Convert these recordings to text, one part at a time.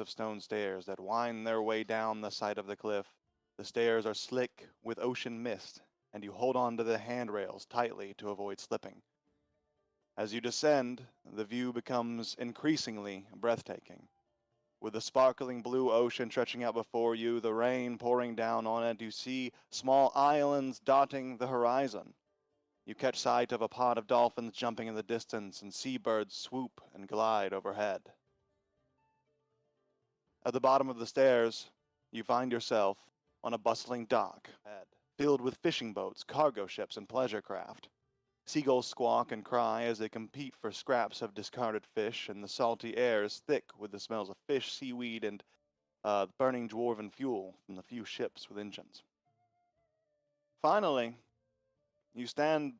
of stone stairs that wind their way down the side of the cliff. The stairs are slick with ocean mist, and you hold on to the handrails tightly to avoid slipping. As you descend, the view becomes increasingly breathtaking. With the sparkling blue ocean stretching out before you, the rain pouring down on it, you see small islands dotting the horizon. You catch sight of a pod of dolphins jumping in the distance, and seabirds swoop and glide overhead. At the bottom of the stairs, you find yourself on a bustling dock, filled with fishing boats, cargo ships, and pleasure craft. Seagulls squawk and cry as they compete for scraps of discarded fish, and the salty air is thick with the smells of fish, seaweed, and burning dwarven fuel from the few ships with engines. Finally, you stand,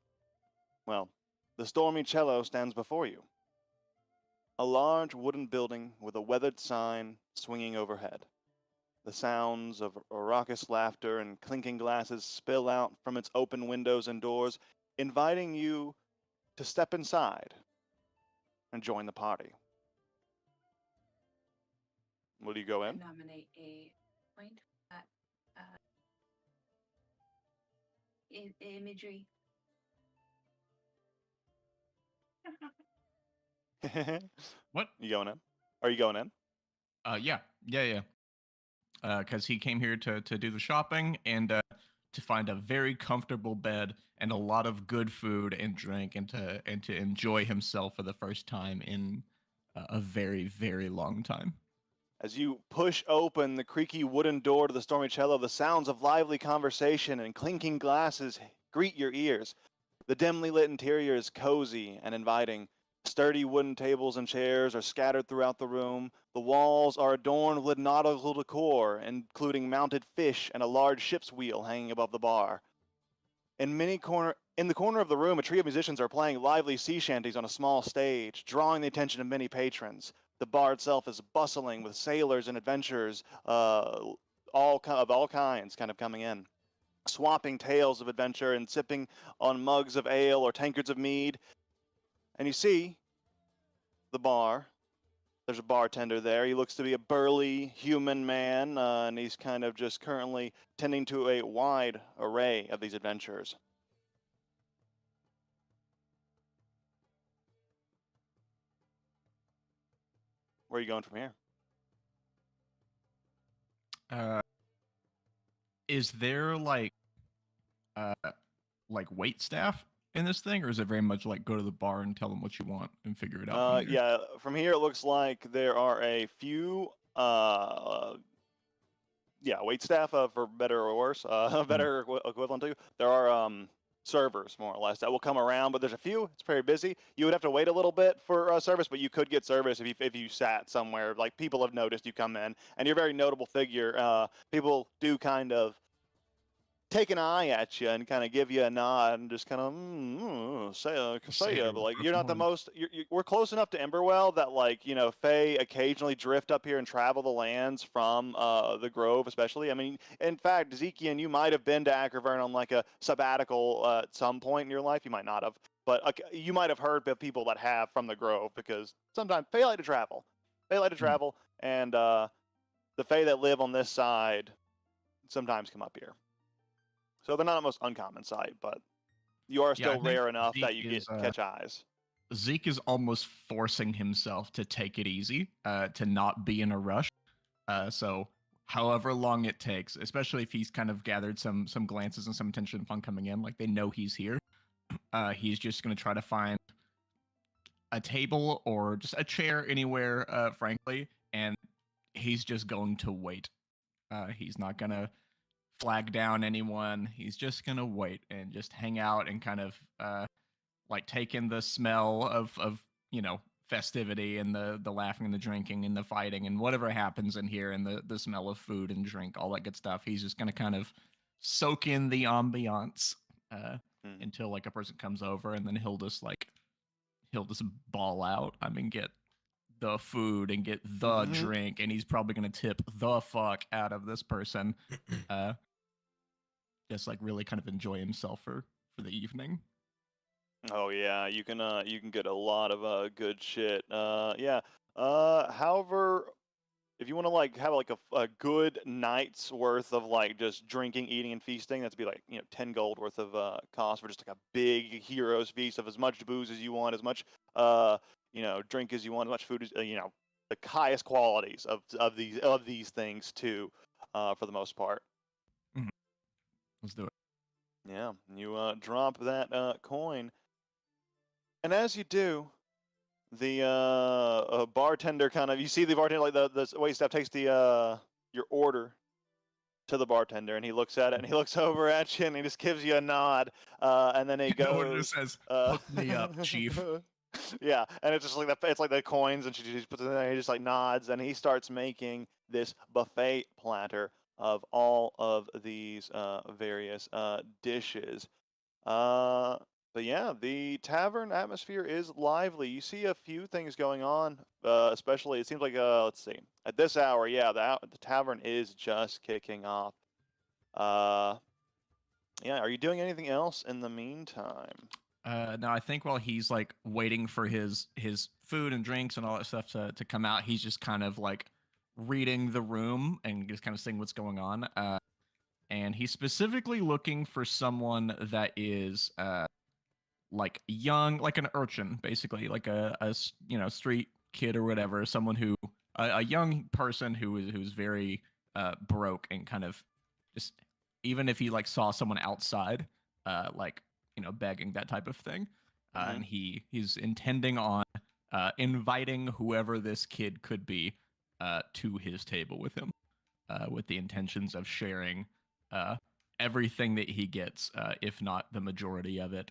well, the stormy cello stands before you. A large wooden building with a weathered sign swinging overhead. The sounds of raucous laughter and clinking glasses spill out from its open windows and doors, inviting you to step inside and join the party. Will you go I in? nominate a point at imagery. What? You going in? Are you going in? Yeah. Because he came here to do the shopping and to find a very comfortable bed and a lot of good food and drink and to enjoy himself for the first time in a very very long time. As you push open the creaky wooden door to the stormy cello, the sounds of lively conversation and clinking glasses greet your ears. The dimly lit interior is cozy and inviting. Sturdy wooden tables and chairs are scattered throughout the room. The walls are adorned with nautical decor, including mounted fish and a large ship's wheel hanging above the bar. In the corner of the room, a trio of musicians are playing lively sea shanties on a small stage, drawing the attention of many patrons. The bar itself is bustling with sailors and adventurers, of all kinds, kind of coming in, swapping tales of adventure and sipping on mugs of ale or tankards of mead. And you see the bar. There's a bartender there. He looks to be a burly human man, and he's kind of just currently tending to a wide array of these adventurers. Where are you going from here? Is there uh wait staff in this thing, or is it very much like go to the bar and tell them what you want and figure it out from there? Yeah, from here it looks like there are a few, wait staff, for better or worse, better equivalent to. There are servers more or less that will come around, but there's a few. It's very busy. You would have to wait a little bit for service, but you could get service if you sat somewhere. Like people have noticed you come in, and you're a very notable figure. People do kind of take an eye at you and kind of give you a nod and just kind of say but like you're not the most. We're close enough to Emberwell that like Fae occasionally drift up here and travel the lands from the Grove, especially. I mean, in fact, Zekian, you might have been to Acrovern on like a sabbatical at some point in your life. You might not have, but you might have heard of people that have from the Grove because sometimes Fae like to travel. Fae like to travel, and the Fae that live on this side sometimes come up here. So they're not the most uncommon sight, but you are still rare enough that you catch eyes. Zeke is almost forcing himself to take it easy, to not be in a rush. So however long it takes, especially if he's kind of gathered some glances and some attention upon coming in, like they know he's here, he's just going to try to find a table or just a chair anywhere, frankly, and he's just going to wait. He's not going to flag down anyone. He's just gonna wait and just hang out and kind of like take in the smell of festivity and the laughing and the drinking and the fighting and whatever happens in here and the smell of food and drink, all that good stuff. He's just gonna kind of soak in the ambiance until like a person comes over, and then he'll just ball out. I mean, get the food and get the drink, and he's probably gonna tip the fuck out of this person. Just like really kind of enjoy himself for the evening. Oh yeah, you can get a lot of good shit. Yeah. However, if you want to like have like a good night's worth of like just drinking, eating, and feasting, that's be like 10 gold worth of cost for just like a big heroes feast of as much booze as you want, as much drink as you want, as much food as the highest qualities of these things too, for the most part. Mhm. Let's do it. Yeah, you drop that coin, and as you do, the bartender you see the bartender like the waitstaff takes the your order to the bartender, and he looks at it, and he looks over at you, and he just gives you a nod, and then he No one just goes, says, "Hook me up, chief." yeah, and it's just like it's like the coins, and she just puts it in there. And he just like nods, and he starts making this buffet platter of all of these various dishes. Uh, but yeah, the tavern atmosphere is lively. You see a few things going on, especially it seems like let's see, at this hour, yeah, the tavern is just kicking off. Uh, yeah, are you doing anything else in the meantime? No, I think while he's like waiting for his food and drinks and all that stuff to come out, he's just kind of like reading the room and just kind of seeing what's going on. And he's specifically looking for someone that is like young, like an urchin, basically, like street kid or whatever, someone who a young person who's very broke and kind of just even if he like saw someone outside, like begging that type of thing, Mm-hmm. and he's intending on inviting whoever this kid could be to his table with him, with the intentions of sharing uh, everything that he gets, if not the majority of it,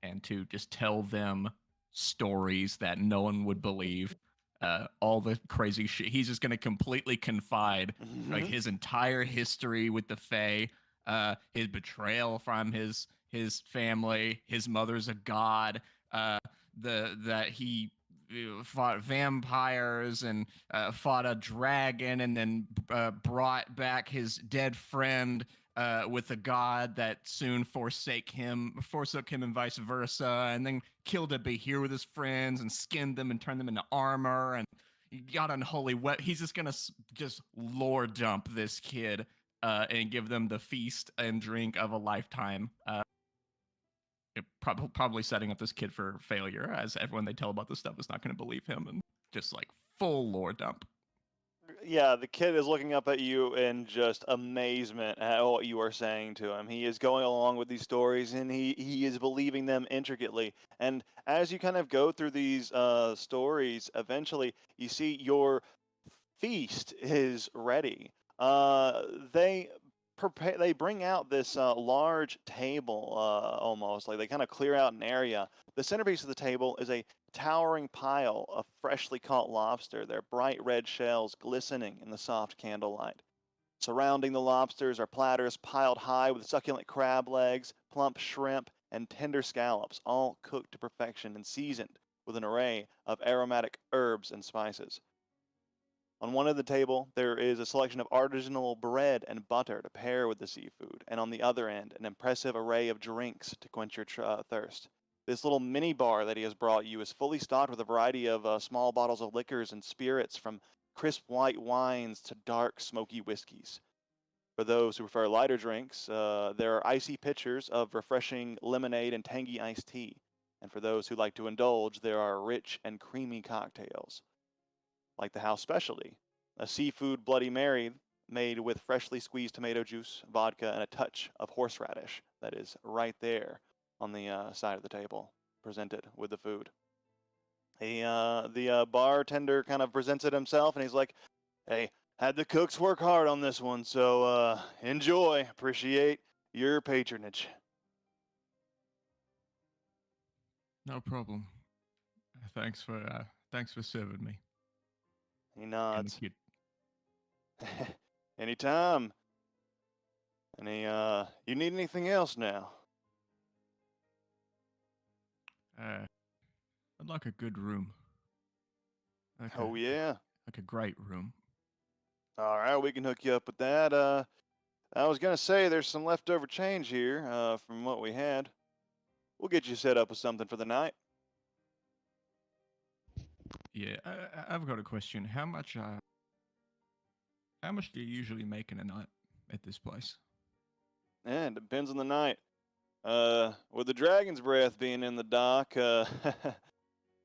and to just tell them stories that no one would believe. All the crazy shit. He's just going to completely confide like his entire history with the Fae, his betrayal from his family, his mother's a god, that he fought vampires and fought a dragon and then brought back his dead friend with a god that soon forsook him and vice versa, and then killed a behir with his friends and skinned them and turned them into armor and he got unholy wet. He's just gonna just lore dump this kid and give them the feast and drink of a lifetime. Probably setting up this kid for failure, as everyone they tell about this stuff is not going to believe him, and just like full lore dump. Yeah, the kid is looking up at you in just amazement at what you are saying to him. He is going along with these stories, and he is believing them intricately. And as you kind of go through these stories, eventually you see your feast is ready. They prepare. They bring out this large table, almost like they kind of clear out an area. The centerpiece of the table is a towering pile of freshly caught lobster, their bright red shells glistening in the soft candlelight. Surrounding the lobsters are platters piled high with succulent crab legs, plump shrimp, and tender scallops, all cooked to perfection and seasoned with an array of aromatic herbs and spices. On one end of the table, there is a selection of artisanal bread and butter to pair with the seafood, and on the other end, an impressive array of drinks to quench your thirst. This little mini bar that he has brought you is fully stocked with a variety of small bottles of liquors and spirits, from crisp white wines to dark, smoky whiskeys. For those who prefer lighter drinks, there are icy pitchers of refreshing lemonade and tangy iced tea. And for those who like to indulge, there are rich and creamy cocktails like the house specialty, a seafood Bloody Mary made with freshly squeezed tomato juice, vodka, and a touch of horseradish that is right there on the side of the table, presented with the food. The bartender kind of presents it himself, and he's like, "Hey, had the cooks work hard on this one, so enjoy. Appreciate your patronage." No problem. Thanks for serving me. He And the nods. kid, Anytime. You need anything else now? I'd like a good room, like Oh yeah. a great room. All right, we can hook you up with that. I was gonna say there's some leftover change here from what we had. We'll get you set up with something for the night. Yeah, I've got a question. How much How much do you usually make in a night at this place? Yeah, it depends on the night. With the dragon's breath being in the dock,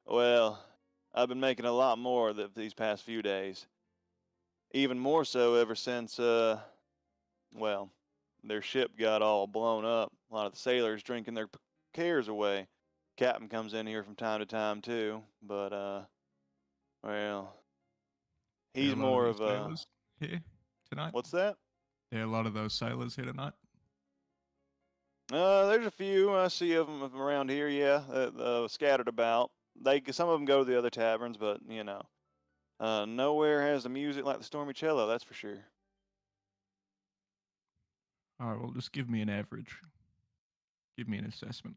well, I've been making a lot more these past few days. Even more so ever since, well, their ship got all blown up. A lot of the sailors drinking their cares away. Captain comes in here from time to time too, but well, There are he's a lot of more these of a sailors here tonight. what's that? There are a lot of those sailors here tonight. There's a few I see of them around here. Yeah, scattered about. Some of them go to the other taverns, but nowhere has the music like the Stormy Cello. That's for sure. All right, well, just give me an average. Give me an assessment.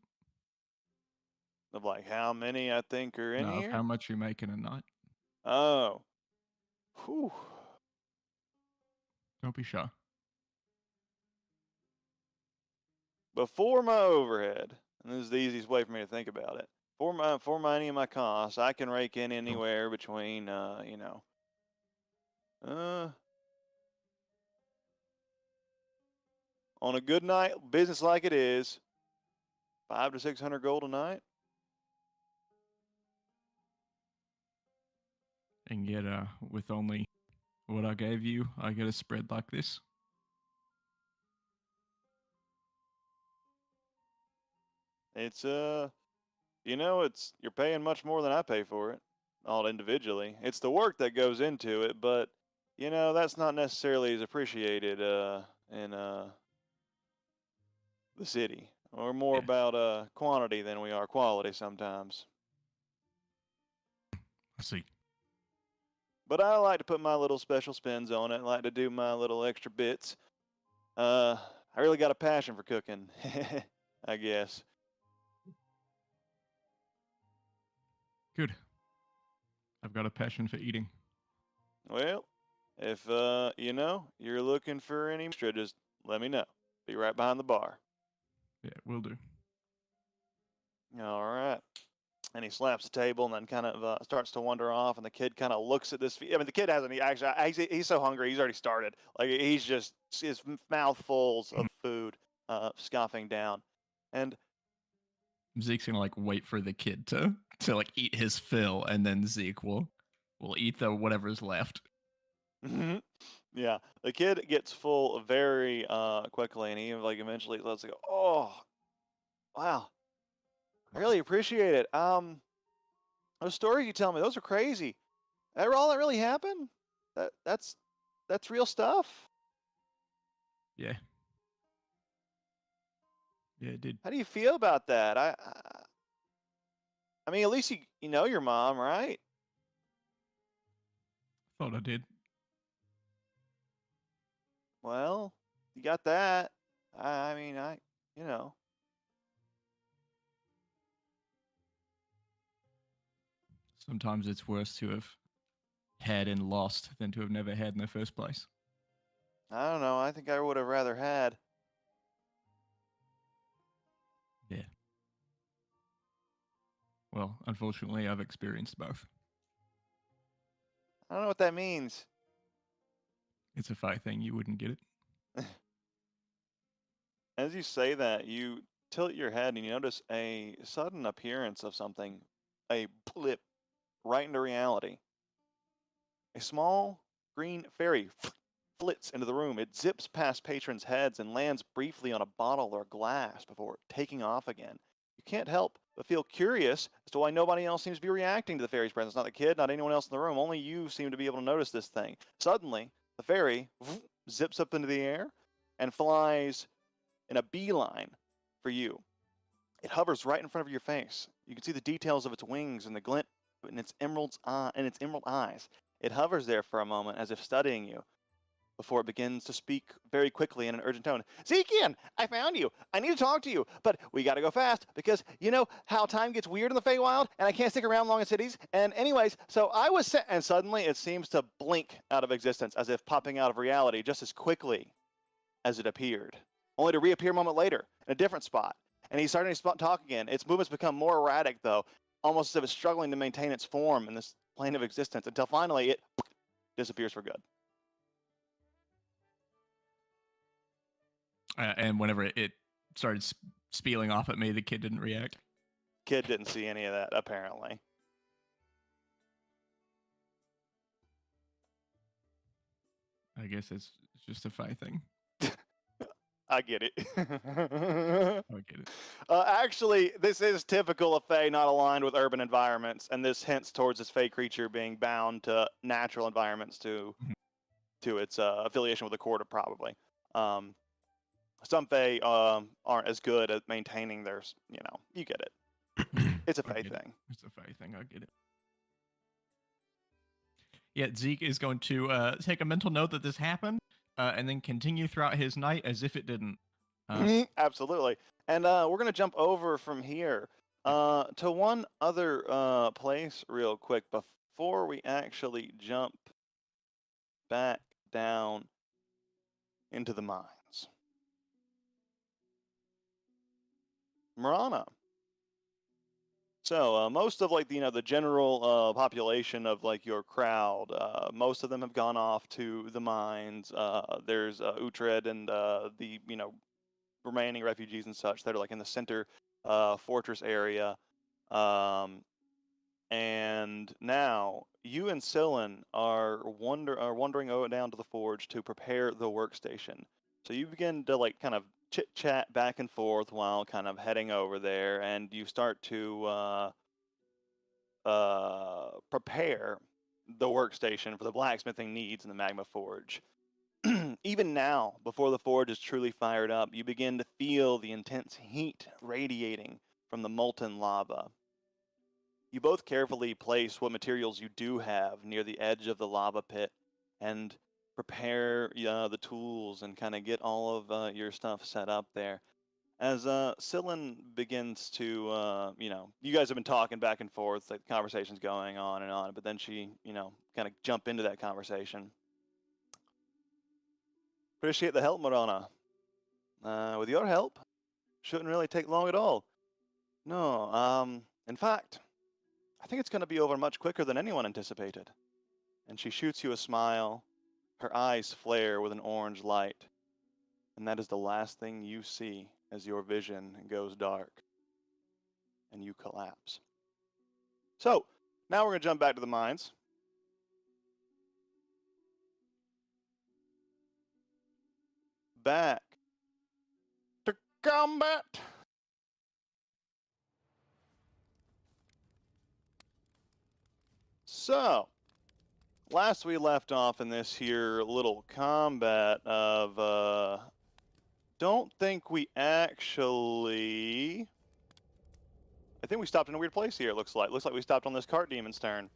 Of like how many I think are in No, of here. how much you make in a night. Oh, whew. Don't be shy. Before my overhead, and this is the easiest way for me to think about it. For any of my costs, I can rake in anywhere between uh on a good night, business like it is, 500 to 600 gold a night. And yet, with only what I gave you, I get a spread like this. It's you're paying much more than I pay for it, all individually. It's the work that goes into it, but that's not necessarily as appreciated in the city. We're more Yeah. about quantity than we are quality sometimes. I see. But I like to put my little special spins on it. I like to do my little extra bits. I really got a passion for cooking, I guess. Good. I've got a passion for eating. Well, if you're looking for any extra, just let me know. Be right behind the bar. Yeah, will do. All right. And he slaps the table and then kind of starts to wander off. And the kid kind of looks at this. I mean, the kid hasn't actually. He's so hungry. He's already started. Like he's just his mouth full of food, scoffing down. And Zeke's gonna like wait for the kid to like eat his fill, and then Zeke will eat the whatever's left. yeah, the kid gets full very quickly, and he like eventually lets it go. Oh, wow! I really appreciate it. Those stories you tell me, those are crazy. That all that really happened? That's real stuff. Yeah. Yeah, it did. How do you feel about that? I mean, at least you know your mom, right? Thought I did. Well, you got that. I mean, you know. Sometimes it's worse to have had and lost than to have never had in the first place. I don't know. I think I would have rather had. Yeah. Well, unfortunately, I've experienced both. I don't know what that means. It's a Fae thing. You wouldn't get it. As you say that, you tilt your head and you notice a sudden appearance of something, a blip right into reality. A small green fairy flits into the room. It zips past patrons' heads and lands briefly on a bottle or glass before taking off again. You can't help but feel curious as to why nobody else seems to be reacting to the fairy's presence. Not the kid, not anyone else in the room. Only you seem to be able to notice this thing. Suddenly, the fairy zips up into the air and flies in a beeline for you. It hovers right in front of your face. You can see the details of its wings and the glint in its emerald eyes. It hovers there for a moment as if studying you before it begins to speak very quickly in an urgent tone. Zekian, I found you. I need to talk to you, but we got to go fast because you know how time gets weird in the Feywild, and I can't stick around long in cities. And anyways, so I was sent, and suddenly it seems to blink out of existence as if popping out of reality just as quickly as it appeared, only to reappear a moment later in a different spot. And he's starting to talk again. Its movements become more erratic, though, almost as if it's struggling to maintain its form in this plane of existence until finally it disappears for good. And whenever it started spieling off at me, the kid didn't react. Kid didn't see any of that, apparently. I guess it's just a Fi thing. I get it. I get it. Actually, this is typical of Fae not aligned with urban environments, and this hints towards this Fae creature being bound to natural environments to its affiliation with the Quarter, probably. Some Fae aren't as good at maintaining their, you get it. It's a Fae thing. It's a Fae thing. I get it. Yeah, Zeke is going to take a mental note that this happened, and then continue throughout his night as if it didn't. Absolutely. And we're going to jump over from here to one other place real quick before we actually jump back down into the mines. Marana. So most of the general population of your crowd, most of them have gone off to the mines. There's Uhtred and the remaining refugees and such that are in the center fortress area. And now you and Scylla are wandering down to the forge to prepare the workstation. So you begin to kind of chit chat back and forth while kind of heading over there, and you start to prepare the workstation for the blacksmithing needs in the magma forge. Even now, before the forge is truly fired up, you begin to feel the intense heat radiating from the molten lava. You both carefully place what materials you do have near the edge of the lava pit and prepare the tools and kind of get all of your stuff set up there. As Scylla begins to, you guys have been talking back and forth, the conversation's going on and on, but then she, kind of jump into that conversation. Appreciate the help, Marana. With your help, shouldn't really take long at all. No, in fact, I think it's going to be over much quicker than anyone anticipated. And she shoots you a smile. Her eyes flare with an orange light. And that is the last thing you see as your vision goes dark. And you collapse. So, now we're going to jump back to the mines. Back to combat. So, last we left off in this here little combat of, don't think we actually... I think we stopped in a weird place here, it looks like. Looks like we stopped on this cart demon's turn.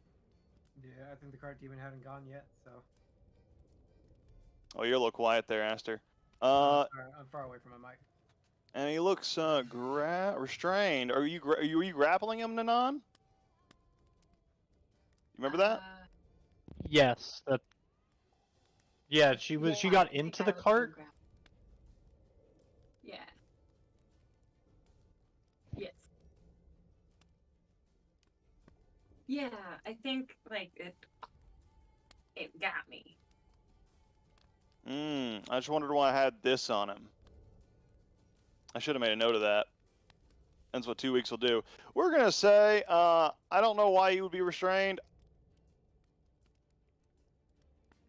Yeah, I think the cart demon hadn't gone yet, so... Oh, you're a little quiet there, Aster. I'm far away from my mic. And he looks restrained. Are you grappling him, Nanan? You remember that? Yes. Yeah, she got into the cart. Yeah. Yes. Yeah, I think it got me. I just wondered why I had this on him. I should have made a note of that. That's what 2 weeks will do. We're gonna say, I don't know why he would be restrained.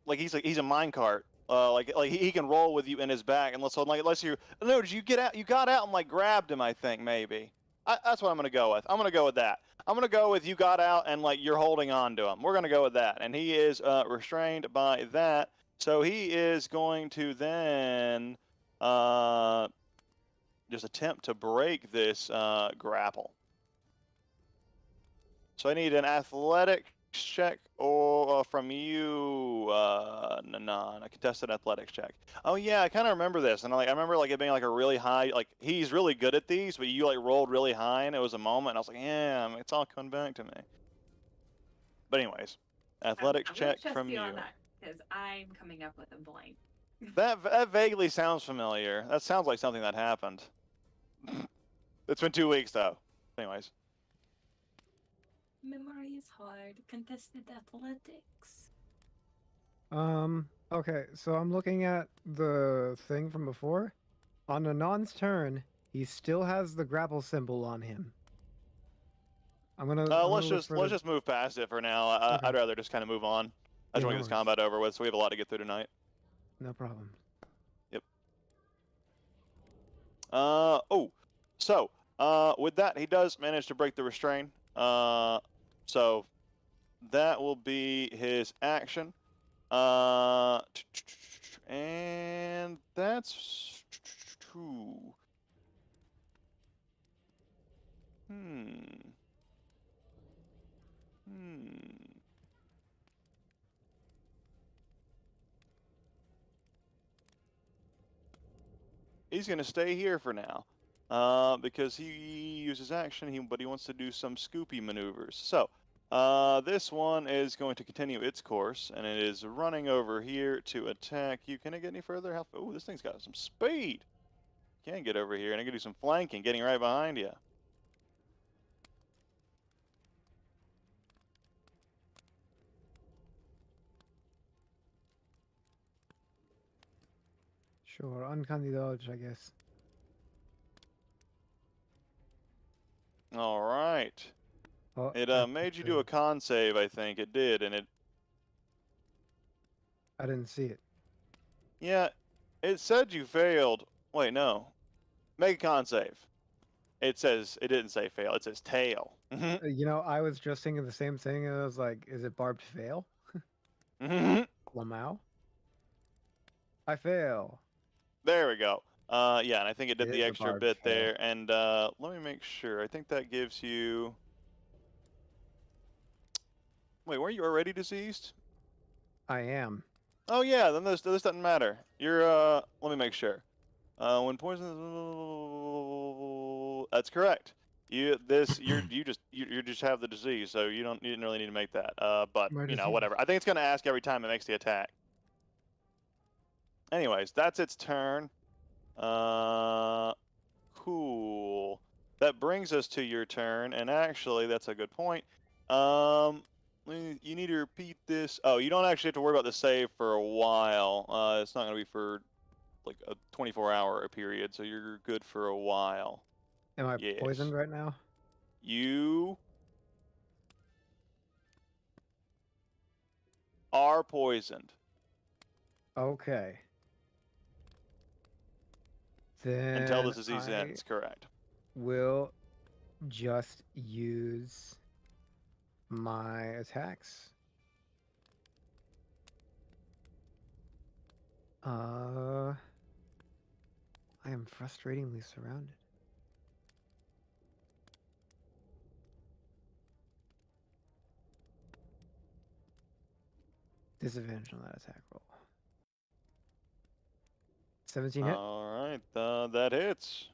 Like he's a minecart. Like he can roll with you in his back unless you. No, did you get out? You got out and grabbed him. I think maybe. That's what I'm gonna go with. I'm gonna go with that. I'm gonna go with you got out and you're holding on to him. We're gonna go with that. And he is restrained by that. So he is going to then just attempt to break this grapple. So I need an athletics check or from you, Nanan, a contested athletics check. Oh yeah, I kind of remember this, and I remember it being a really high. He's really good at these, but you rolled really high, and it was a moment. And I was like, yeah, it's all coming back to me. But anyways, athletics check from you. Because I'm coming up with a blank. That vaguely sounds familiar. That sounds like something that happened. It's been 2 weeks though. Anyways. Memory is hard. Contested athletics. Okay, so I'm looking at the thing from before. On Anon's turn, he still has the grapple symbol on him. I'm gonna Let's look for the... just move past it for now. Okay. I'd rather just kind of move on. I just Yeah, want to no get this worries. combat over with, so we have a lot to get through tonight. No problem. Oh, so with that, he does manage to break the restraint. So that will be his action. And that's two. Hmm. He's gonna stay here for now, because he uses action. But he wants to do some scoopy maneuvers. So, this one is going to continue its course, and it is running over here to attack you. Can it get any further? How? Oh, this thing's got some speed. Can get over here, and I can do some flanking, getting right behind you. Sure, uncanny dodge, I guess. All right. Oh, It that's made you true. do a con save, I think. It did, and it. I didn't see it. Yeah, it said you failed. Wait, no. Make a con save. It says it didn't say fail. It says tail. You know, I was just thinking the same thing, and I was like, is it barbed fail? Lamau? I fail. There we go. Yeah, and I think it did It the is a extra barbed bit fail. there. And let me make sure. I think that gives you. Wait, weren't you already diseased? I am. Oh yeah, then this doesn't matter. You're Let me make sure. When poison, that's correct. You just have the disease, so you didn't really need to make that. But My you know, disease. whatever. I think it's gonna ask every time it makes the attack. Anyways, that's its turn. Cool. That brings us to your turn, and actually, that's a good point. You need to repeat this. Oh, you don't actually have to worry about the save for a while. It's not gonna be for like a 24-hour period, so you're good for a while. Am I Yes. poisoned right now? You are poisoned. Okay. Then Until the disease I ends, correct. will just use my attacks. I am frustratingly surrounded. Disadvantage on that attack roll. 17 hit. Alright, that hits.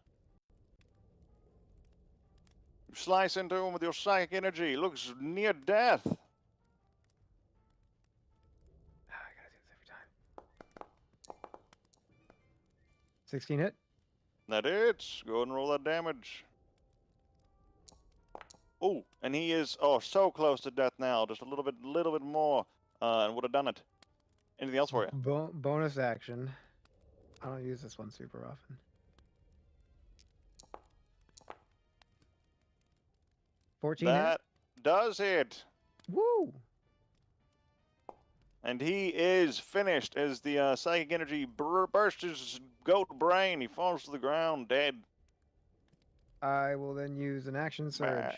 You slice into him with your psychic energy. Looks near death. I gotta do this every time. 16 hit. That hits. Go ahead and roll that damage. Oh, and he is so close to death now. Just a little bit more, and would have done it. Anything else for you? Bonus action. I don't use this one super often. 14 That does hit. hit. Woo! And he is finished as the psychic energy bursts his goat brain. He falls to the ground dead. I will then use an action surge.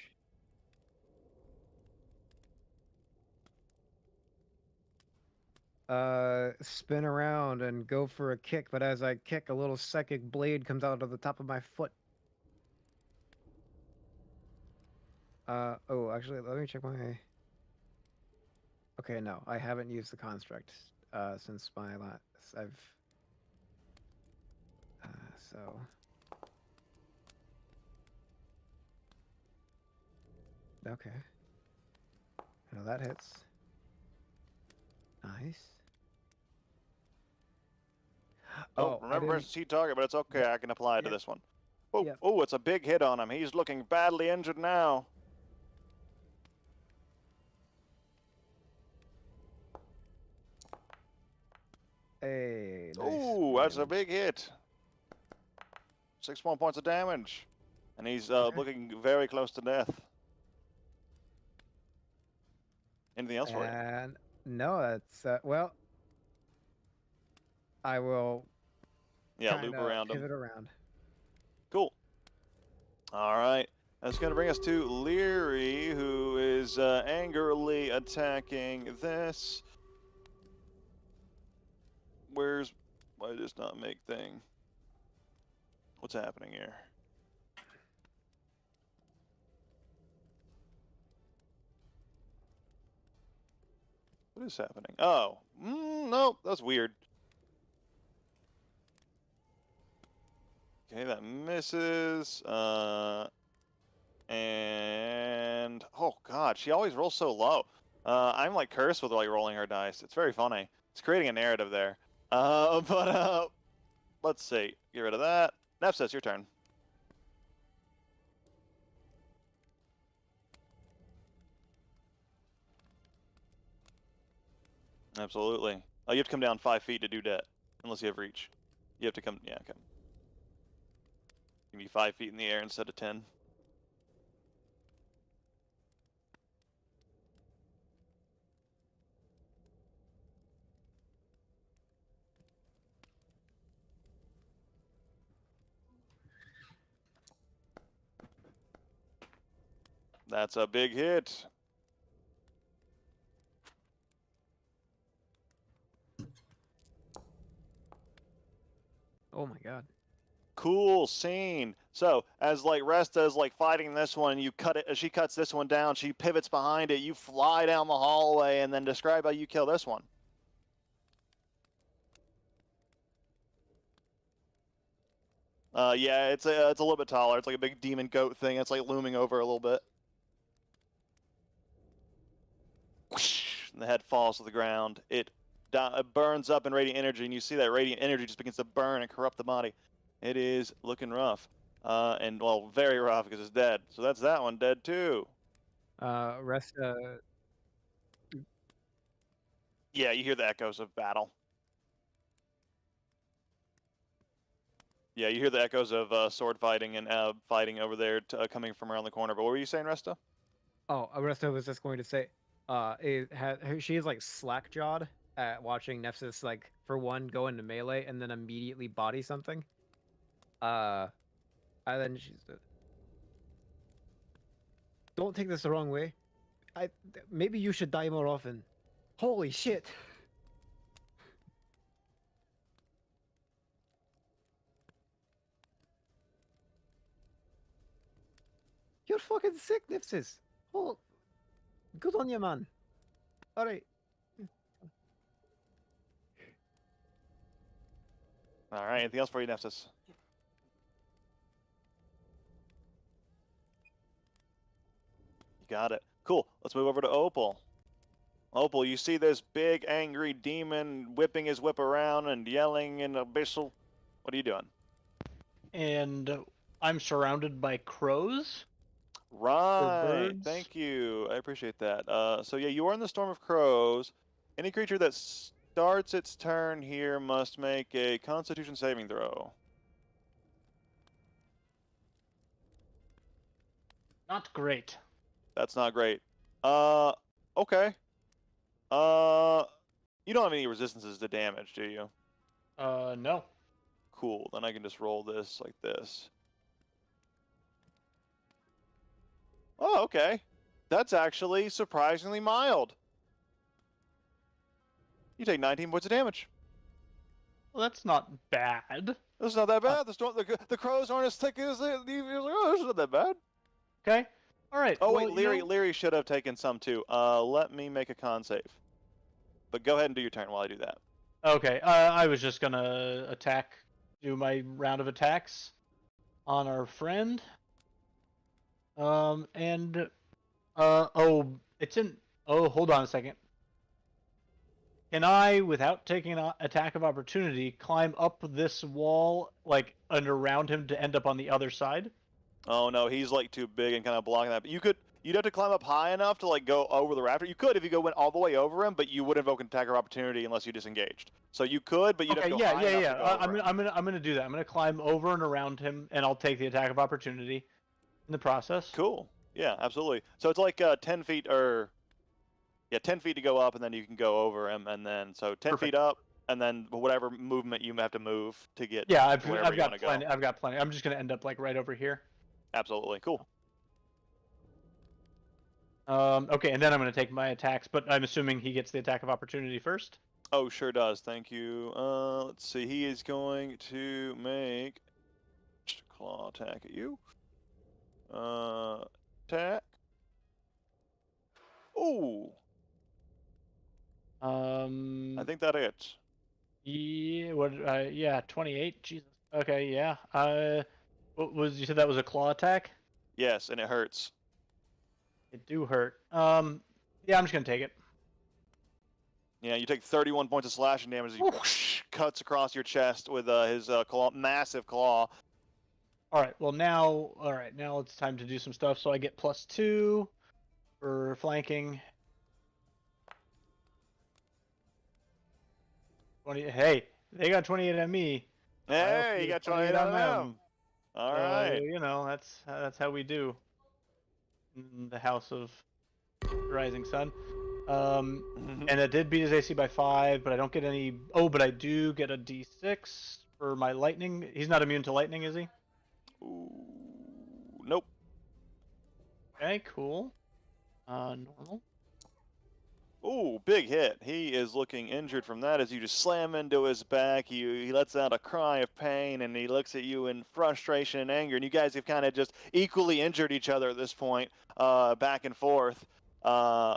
Spin around and go for a kick, but as I kick, a little psychic blade comes out of the top of my foot. Oh, actually, let me check my... Okay, no, I haven't used the construct, since my last... so... Okay. Now that hits. Nice. Oh, remember it's a target, but it's okay. I can apply it to Yep. this one. Oh, Yep. oh, it's a big hit on him. He's looking badly injured now. Hey, nice. Oh, that's a big hit. 61 points of damage. And he's looking very close to death. Anything else for you? And no, that's well. I will. Yeah, loop kinda around him. pivot around. Cool. All right. That's going to bring us to Leary, who is angrily attacking this. Why does not make thing? What's happening here? What is happening? Oh, no, that's weird. Okay, that misses. And oh god, she always rolls so low. I'm like cursed with like rolling her dice. It's very funny. It's creating a narrative there. But let's see. Get rid of that. Nepsis, your turn. Absolutely. Oh, you have to come down 5 feet to do that, unless you have reach. You have to come. Yeah, okay. Give me 5 feet in the air instead of 10. That's a big hit. Oh my god. Cool scene. So as like Resta is like fighting this one, you cut it. As she cuts this one down, she pivots behind it. You fly down the hallway, and then describe how you kill this one. Yeah, it's a little bit taller. It's like a big demon goat thing. It's like looming over a little bit. Whoosh, and the head falls to the ground. It burns up in radiant energy, and you see that radiant energy just begins to burn and corrupt the body. It is looking rough, and well, very rough because it's dead. So that's that one dead too. Resta. Yeah, you hear the echoes of battle. Yeah, you hear the echoes of sword fighting and fighting over there coming from around the corner. But what were you saying, Resta? Oh, Resta was just going to say, she is like slack jawed at watching Nepsis like for one go into melee and then immediately body something. And then she's. Don't take this the wrong way. Maybe you should die more often. Holy shit! You're fucking sick, Nipsis. Oh, good on you, man. All right. All right, anything else for you, Nepsis? You got it. Cool. Let's move over to Opal. Opal, you see this big angry demon whipping his whip around and yelling in abyssal. What are you doing? And I'm surrounded by crows. Right. birds? Thank you. I appreciate that. So yeah, you are in the storm of crows. Any creature that starts its turn here must make a Constitution saving throw. Not great. That's not great. Okay. You don't have any resistances to damage, do you? No. Cool. Then I can just roll this like this. Oh, okay. That's actually surprisingly mild. You take 19 points of damage. Well, that's not bad. That's not that bad. The crows aren't as thick as they. Oh, this is not that bad. Okay. All right. Oh well, wait, Leary should have taken some too. Let me make a con save. But go ahead and do your turn while I do that. Okay. I was just gonna do my round of attacks on our friend. Oh, it's in. Oh, hold on a second. Can I, without taking an attack of opportunity, climb up this wall, like, and around him to end up on the other side? Oh no, he's like too big and kind of blocking that. But you You'd have to climb up high enough to like go over the raptor. You could if you went all the way over him, but you would invoke an attack of opportunity unless you disengaged. So you could, but you'd Okay, have to go high enough to go over him. I'm gonna do that. I'm gonna climb over and around him, and I'll take the attack of opportunity in the process. Cool. Yeah, absolutely. So it's like 10 feet or 10 feet to go up, and then you can go over him, and then so 10 Perfect. feet up, and then whatever movement you have to move to get. Yeah, to wherever I've you got wanna plenty. Go. I've got plenty. I'm just gonna end up like right over here. Absolutely. Cool. Okay, and then I'm gonna take my attacks, but I'm assuming he gets the attack of opportunity first. Oh, sure does. Thank you. Let's see. He is going to make just a claw attack at you. Attack. Ooh. I think that hits. Yeah. What? Yeah. 28. Jesus. Okay. Yeah. What was you said that was a claw attack? Yes, and it hurts. It do hurt. Yeah. I'm just gonna take it. Yeah, you take 31 points of slashing damage as he whoosh, cuts across your chest with his claw, massive claw. All right. Well, now, all right. Now it's time to do some stuff. So I get +2 for flanking. 20. Hey, they got 28 on me. Hey, you got 28 on them. All right. You know, that's how we do. In the House of Rising Sun. And it did beat his AC by 5, but I don't get any. Oh, but I do get a D6 for my lightning. He's not immune to lightning, is he? Ooh, nope. Okay, cool. Normal. Ooh, big hit. He is looking injured from that as you just slam into his back. He lets out a cry of pain, and he looks at you in frustration and anger. And you guys have kind of just equally injured each other at this point, back and forth.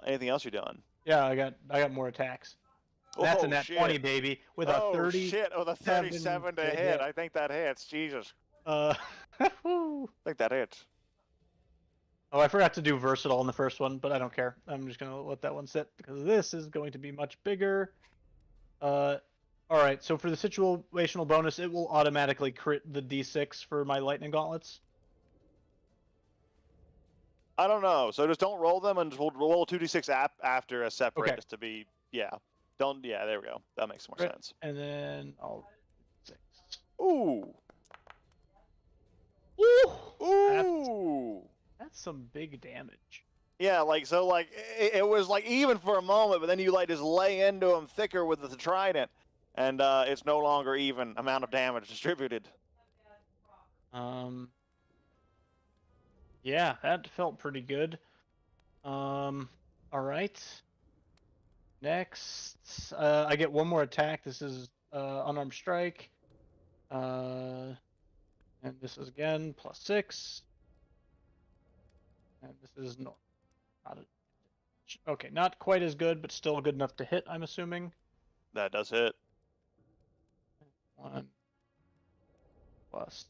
Anything else you're doing? Yeah, I got more attacks. That's a nat 20, shit. baby, with a 30. Shit, with a 37 to hit. I think that hits. Jesus. I think that hits. Oh, I forgot to do versatile in the first one, but I don't care. I'm just gonna let that one sit because this is going to be much bigger. All right. So for the situational bonus, it will automatically crit the D6 for my lightning gauntlets. I don't know. So just don't roll them, and we'll roll 2d6 after as separate, Okay. just to be Don't there we go. That makes more sense. And then I'll 6. Ooh. Ooh. Ooh. That's some big damage. Yeah, it was like even for a moment, but then you like just lay into him thicker with the trident, and it's no longer even amount of damage distributed. Yeah, that felt pretty good. All right. Next, I get one more attack. This is unarmed strike. And this is again +6. And this is not okay, not quite as good, but still good enough to hit, I'm assuming. That does hit. 1 plus.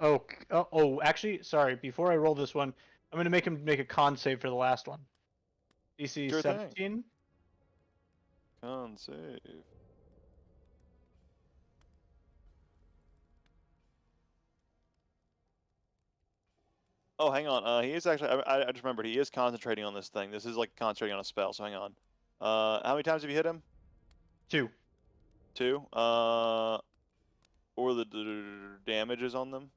Oh, actually, sorry. Before I roll this one, I'm gonna make him make a con save for the last one. DC Sure 17. thing. Con save. Oh, hang on. He is actually. I just remembered. He is concentrating on this thing. This is like concentrating on a spell. So hang on. How many times have you hit him? 2. 2. Or the damages on them.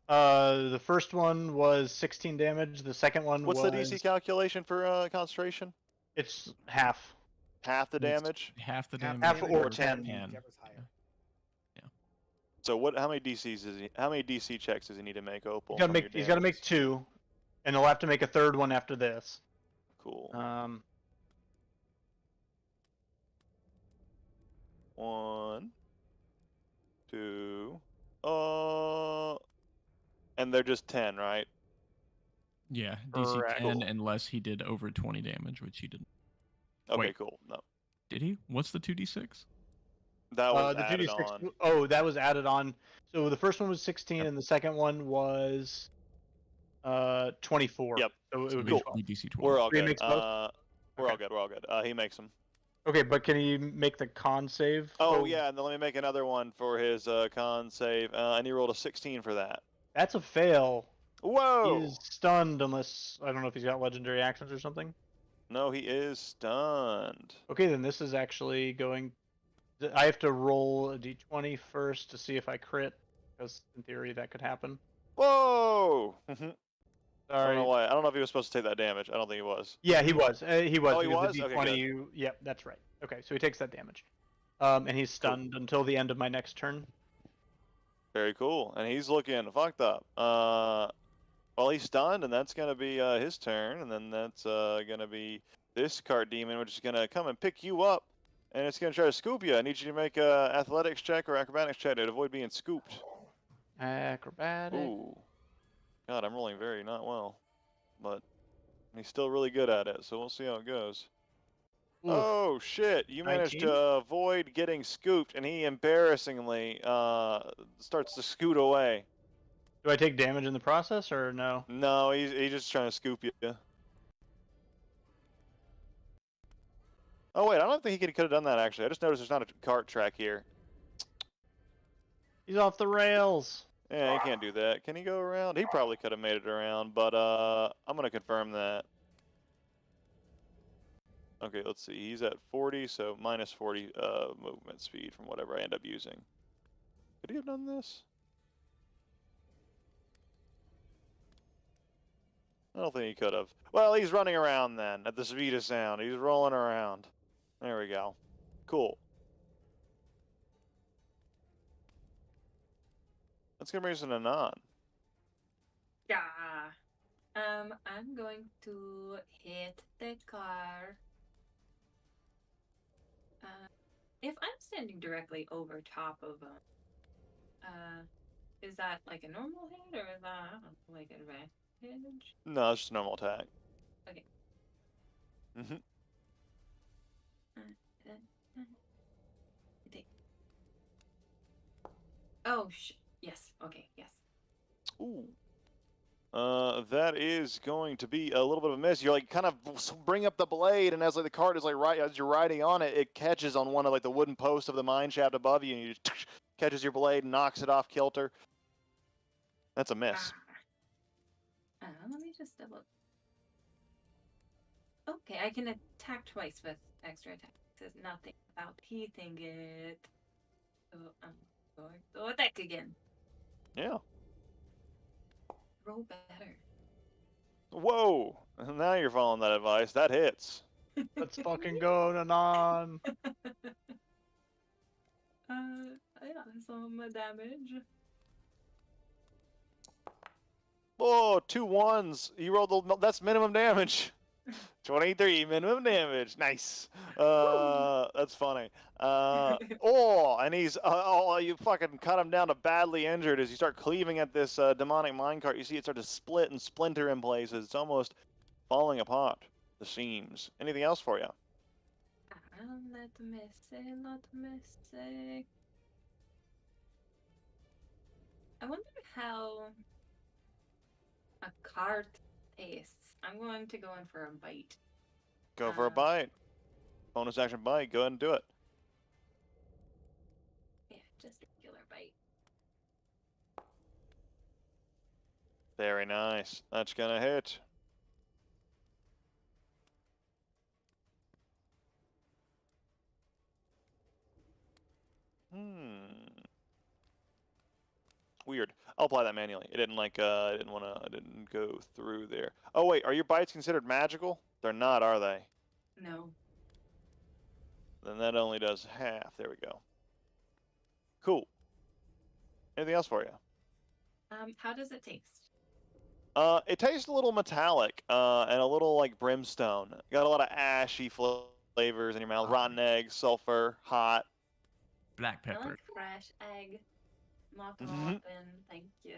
The first one was 16 damage. The second one What's was... the DC calculation for concentration? It's half. Half the It's damage. Half the Half damage. or or 10. Whichever's higher. So what? How many DCs is he? How many DC checks does he need to make, Opal? He's got to make 2, and he'll have to make a third one after this. Cool. 1, 2. And they're just 10, right? Yeah, DC Correct. 10 unless he did over 20 damage, which he didn't. Okay, Wait. cool. No, Did he? What's the 2d6? that was the added 2d6. on. Oh, that was added on. So the first one was 16, and the second one was 24. Yep. So it would Cool. be 12. DC 12. We're all Three good. makes both? We're all Okay. good. We're all good. He makes them. Okay, but can he make the con save? Oh yeah, and then let me make another one for his con save. And he rolled a 16 for that. That's a fail. Whoa! He's stunned unless I don't know if he's got legendary actions or something. No, he is stunned. Okay, then this is actually going. I have to roll a d20 first to see if I crit, because in theory that could happen. Whoa! I don't know Sorry. why. I don't know if he was supposed to take that damage. I don't think he was. Yeah, he was. He was Oh, he because was? the Okay, d20. good. Yep, that's right. Okay, so he takes that damage. And he's Cool. stunned until the end of my next turn. Very cool. And he's looking fucked up. Well, he's stunned, and that's gonna be his turn, and then that's gonna be this card demon, which is gonna come and pick you up, and it's gonna try to scoop you. I need you to make a athletics check or acrobatics check to avoid being scooped. Acrobatic. Ooh, God, I'm rolling very not well, but he's still really good at it. So we'll see how it goes. Oof. Oh shit! You managed 19? to avoid getting scooped, and he embarrassingly starts to scoot away. Do I take damage in the process or no? No, he's just trying to scoop you. Oh wait, I don't think he could have done that actually. I just noticed there's not a cart track here. He's off the rails. Yeah, he can't do that. Can he go around? He probably could have made it around, but I'm gonna confirm that. Okay, let's see. He's at 40, so minus 40 movement speed from whatever I end up using. Could he have done this? I don't think he could have. Well, he's running around then at the speed of sound. He's rolling around. There we go. Cool. That's gonna bring us in a non. Yeah. I'm going to hit the car. If I'm standing directly over top of him, is that like a normal hit or is that like advantage? No, it's just a normal attack. Okay. Mm-hmm. Take. Oh, yes. Okay, yes. Ooh. That is going to be a little bit of a miss. You're like kind of bring up the blade, and as like the cart is like right as you're riding on it, it catches on one of like the wooden posts of the mine shaft above you, and you just catches your blade and knocks it off kilter. That's a miss. Let me just double. Okay, I can attack twice with extra attack. It says nothing about hitting it. So I'm going to attack again. Yeah. Roll better. Whoa! Now you're following that advice. That hits. Let's fucking go, Nanan. Yeah, some damage. Oh, 2 1s. You rolled the. That's minimum damage. 23 minimum damage. Nice. That's funny. And he's you fucking cut him down to badly injured as you start cleaving at this demonic minecart. You see it start to split and splinter in places. It's almost falling apart. The seams. Anything else for you? Not missing, not missing. I wonder how a cart tastes. I'm going to go in for a bite. Go for a bite. Bonus action bite. Go ahead and do it. Yeah, just a regular bite. Very nice. That's gonna hit. Weird. I'll apply that manually. It didn't like I didn't go through there. Oh wait, are your bites considered magical? They're not, are they? No. Then that only does half. There we go. Cool. Anything else for you? How does it taste? It tastes a little metallic, and a little like brimstone. Got a lot of ashy flavors in your mouth. Rotten eggs, sulfur, hot. Black I pepper. like fresh egg. Not Mhm. open, thank you.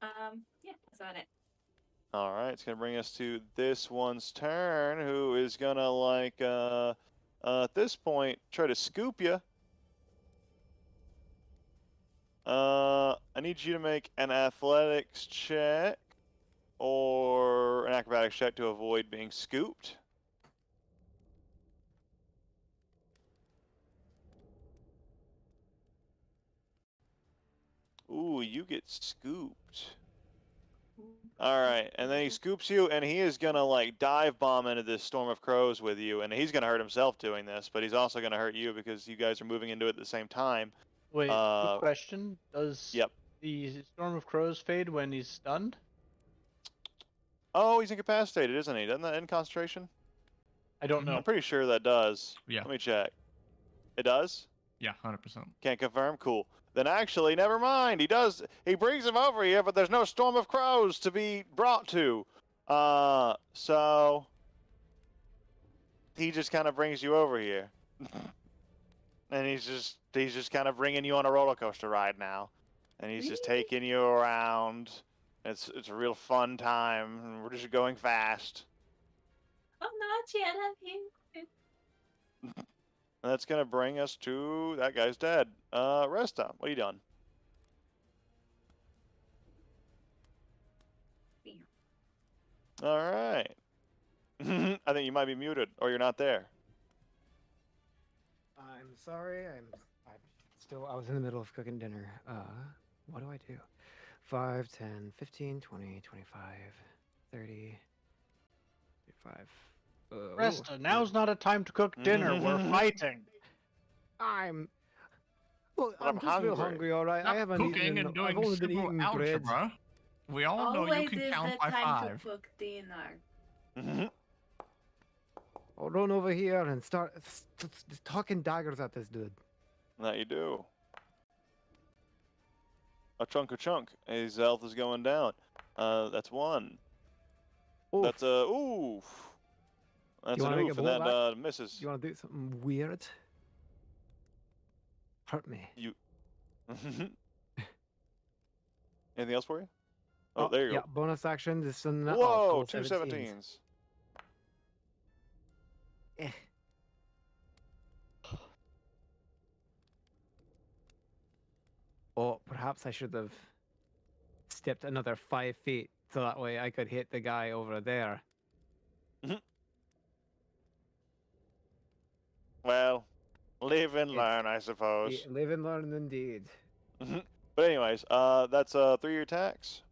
Yeah, that's about it. All right, it's gonna bring us to this one's turn, who is gonna like at this point try to scoop you. I need you to make an athletics check or an acrobatics check to avoid being scooped. Ooh, you get scooped. All right, and then he scoops you, and he is gonna like dive bomb into this storm of crows with you, and he's gonna hurt himself doing this, but he's also gonna hurt you because you guys are moving into it at the same time. Wait, quick Uh, question. Does yep. the storm of crows fade when he's stunned? Oh, he's incapacitated, isn't he? Doesn't that end concentration? I don't Mhm. know. I'm pretty sure that does. Yeah. Let me check. It does? Yeah, 100%. Can't confirm? Cool. Then actually, never mind. He does. He brings him over here, but there's no storm of crows to be brought to. So he just kind of brings you over here, and he's just kind of bringing you on a roller coaster ride now, and he's just Really? taking you around. It's a real fun time, and we're just going fast. Oh, not yet. I'm here. And that's gonna bring us to that guy's dead. Resta, what are you doing? All right. I think you might be muted, or you're not there. I'm sorry. I was in the middle of cooking dinner. What do I do? 5, 10, 15, 20, 25, 30, 35. Resta, now's not a time to cook dinner. We're fighting. Well, But I'm I'm just real hungry. hungry, all right. I Stop haven't cooking eaten. and I've doing only been simple eating bread. algebra. We all know you Always can is count the by time 5. to cook dinner. I'll run over here and start talking daggers at this dude. That you do. A chunk. His health is going down. That's 1. Oof. That's a oof. That's wanna an make oof, a and bullet that back? misses. You want to do something weird? Hurt me. Anything else for you? Oh, there you yeah, go. bonus action. This and that. Whoa, cool, 2 17s. 17s. Eh. Or perhaps I should have stepped another 5 feet so that way I could hit the guy over there. Well, live and It's- learn, I suppose. Live and learn indeed. But anyways, that's 3 attacks.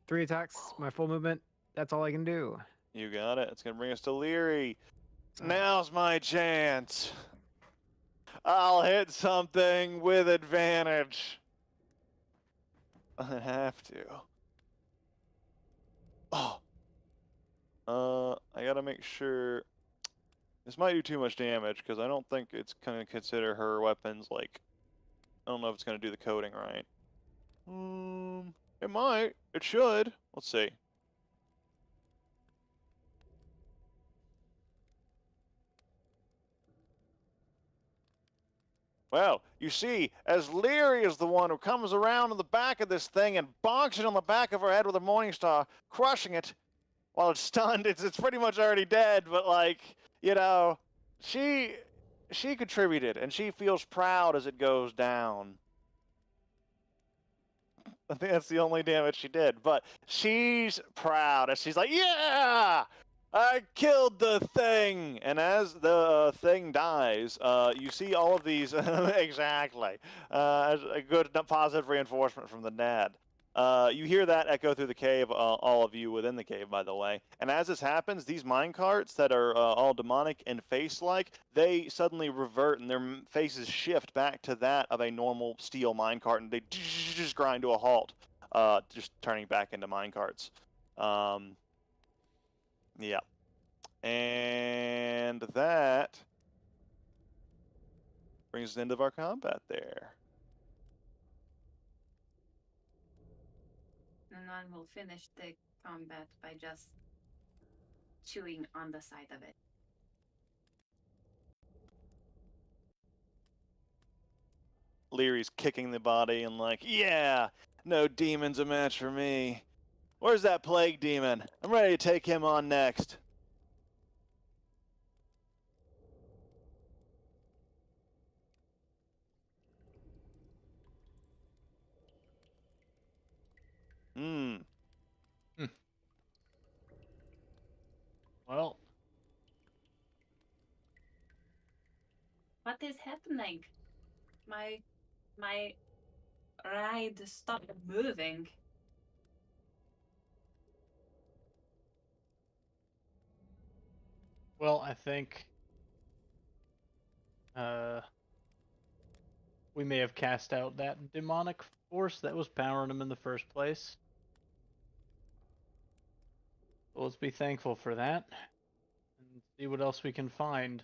3 attacks, my full movement. That's all I can do. You got it. It's gonna bring us to Leary. Sorry. Now's my chance. I'll hit something with advantage. I have to. Oh. I gotta make sure. This might do too much damage because I don't think it's gonna consider her weapons like. I don't know if it's gonna do the coding right. It might. It should. Let's see. Well, you see, as Leary is the one who comes around in the back of this thing and bonks it on the back of her head with a Morning Star, crushing it while it's stunned. It's pretty much already dead, but like, you know, she contributed and she feels proud as it goes down. I think that's the only damage she did, but she's proud as she's like, yeah! I killed the thing! And as the thing dies, you see all of these, exactly, as a good positive reinforcement from the Nad. You hear that echo through the cave, all of you within the cave, by the way. And as this happens, these minecarts that are all demonic and face-like, they suddenly revert and their faces shift back to that of a normal steel minecart, and they just grind to a halt, just turning back into minecarts. Yeah. And that brings us to the end of our combat there. And then we'll finish the combat by just chewing on the side of it. Leary's kicking the body and like, yeah, no demon's a match for me. Where's that plague demon? I'm ready to take him on next. Well, What is happening? My ride stopped moving. Well, I think we may have cast out that demonic force that was powering him in the first place. So let's be thankful for that and see what else we can find.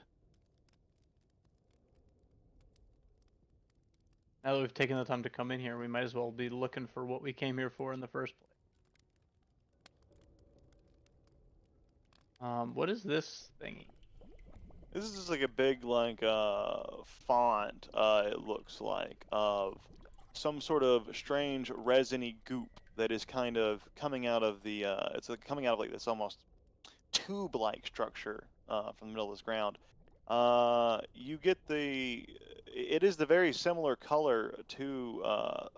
Now that we've taken the time to come in here, we might as well be looking for what we came here for in the first place. What is this thingy? This is just like a big like font. It looks like of some sort of strange resiny goop that is kind of coming out of the. It's like coming out of like this almost tube-like structure from the middle of this ground. You get the. It is the very similar color to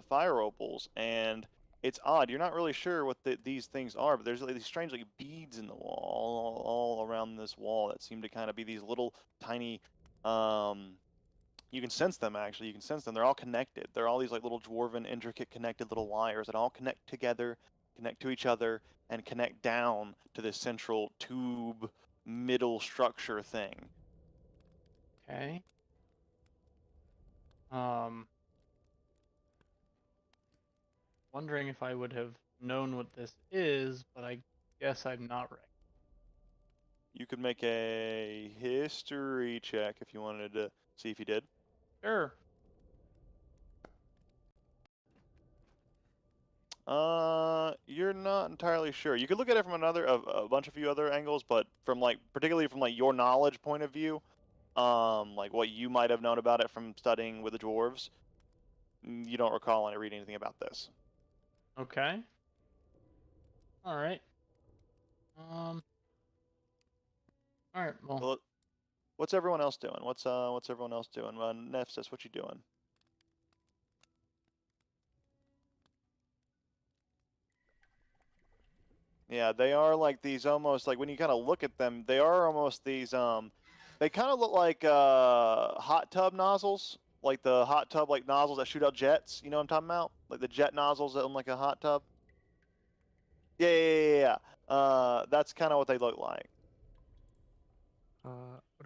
fire opals, and it's odd. You're not really sure what these things are, but there's like these strange like beads in the wall, all around this wall that seem to kind of be these little tiny. You can sense them actually. You can sense them. They're all connected. They're all these like little dwarven, intricate, connected little wires that all connect together, connect to each other, and connect down to this central tube middle structure thing. Okay. Wondering if I would have known what this is, but I guess I'm not right. You could make a history check if you wanted to see if you did. Sure. You're not entirely sure. You could look at it from a bunch of few other angles, but from like particularly from like your knowledge point of view, like what you might have known about it from studying with the dwarves, you don't recall any reading anything about this. Okay. All right. All right. Well, Well, what's everyone else doing? What's everyone else doing? Nefsis, what you doing? Yeah, they are like these almost like when you kind of look at them, they are almost these they kind of look like hot tub nozzles, like the hot tub like nozzles that shoot out jets. You know what I'm talking about? Like the jet nozzles that in like a hot tub. Yeah. That's kind of what they look like.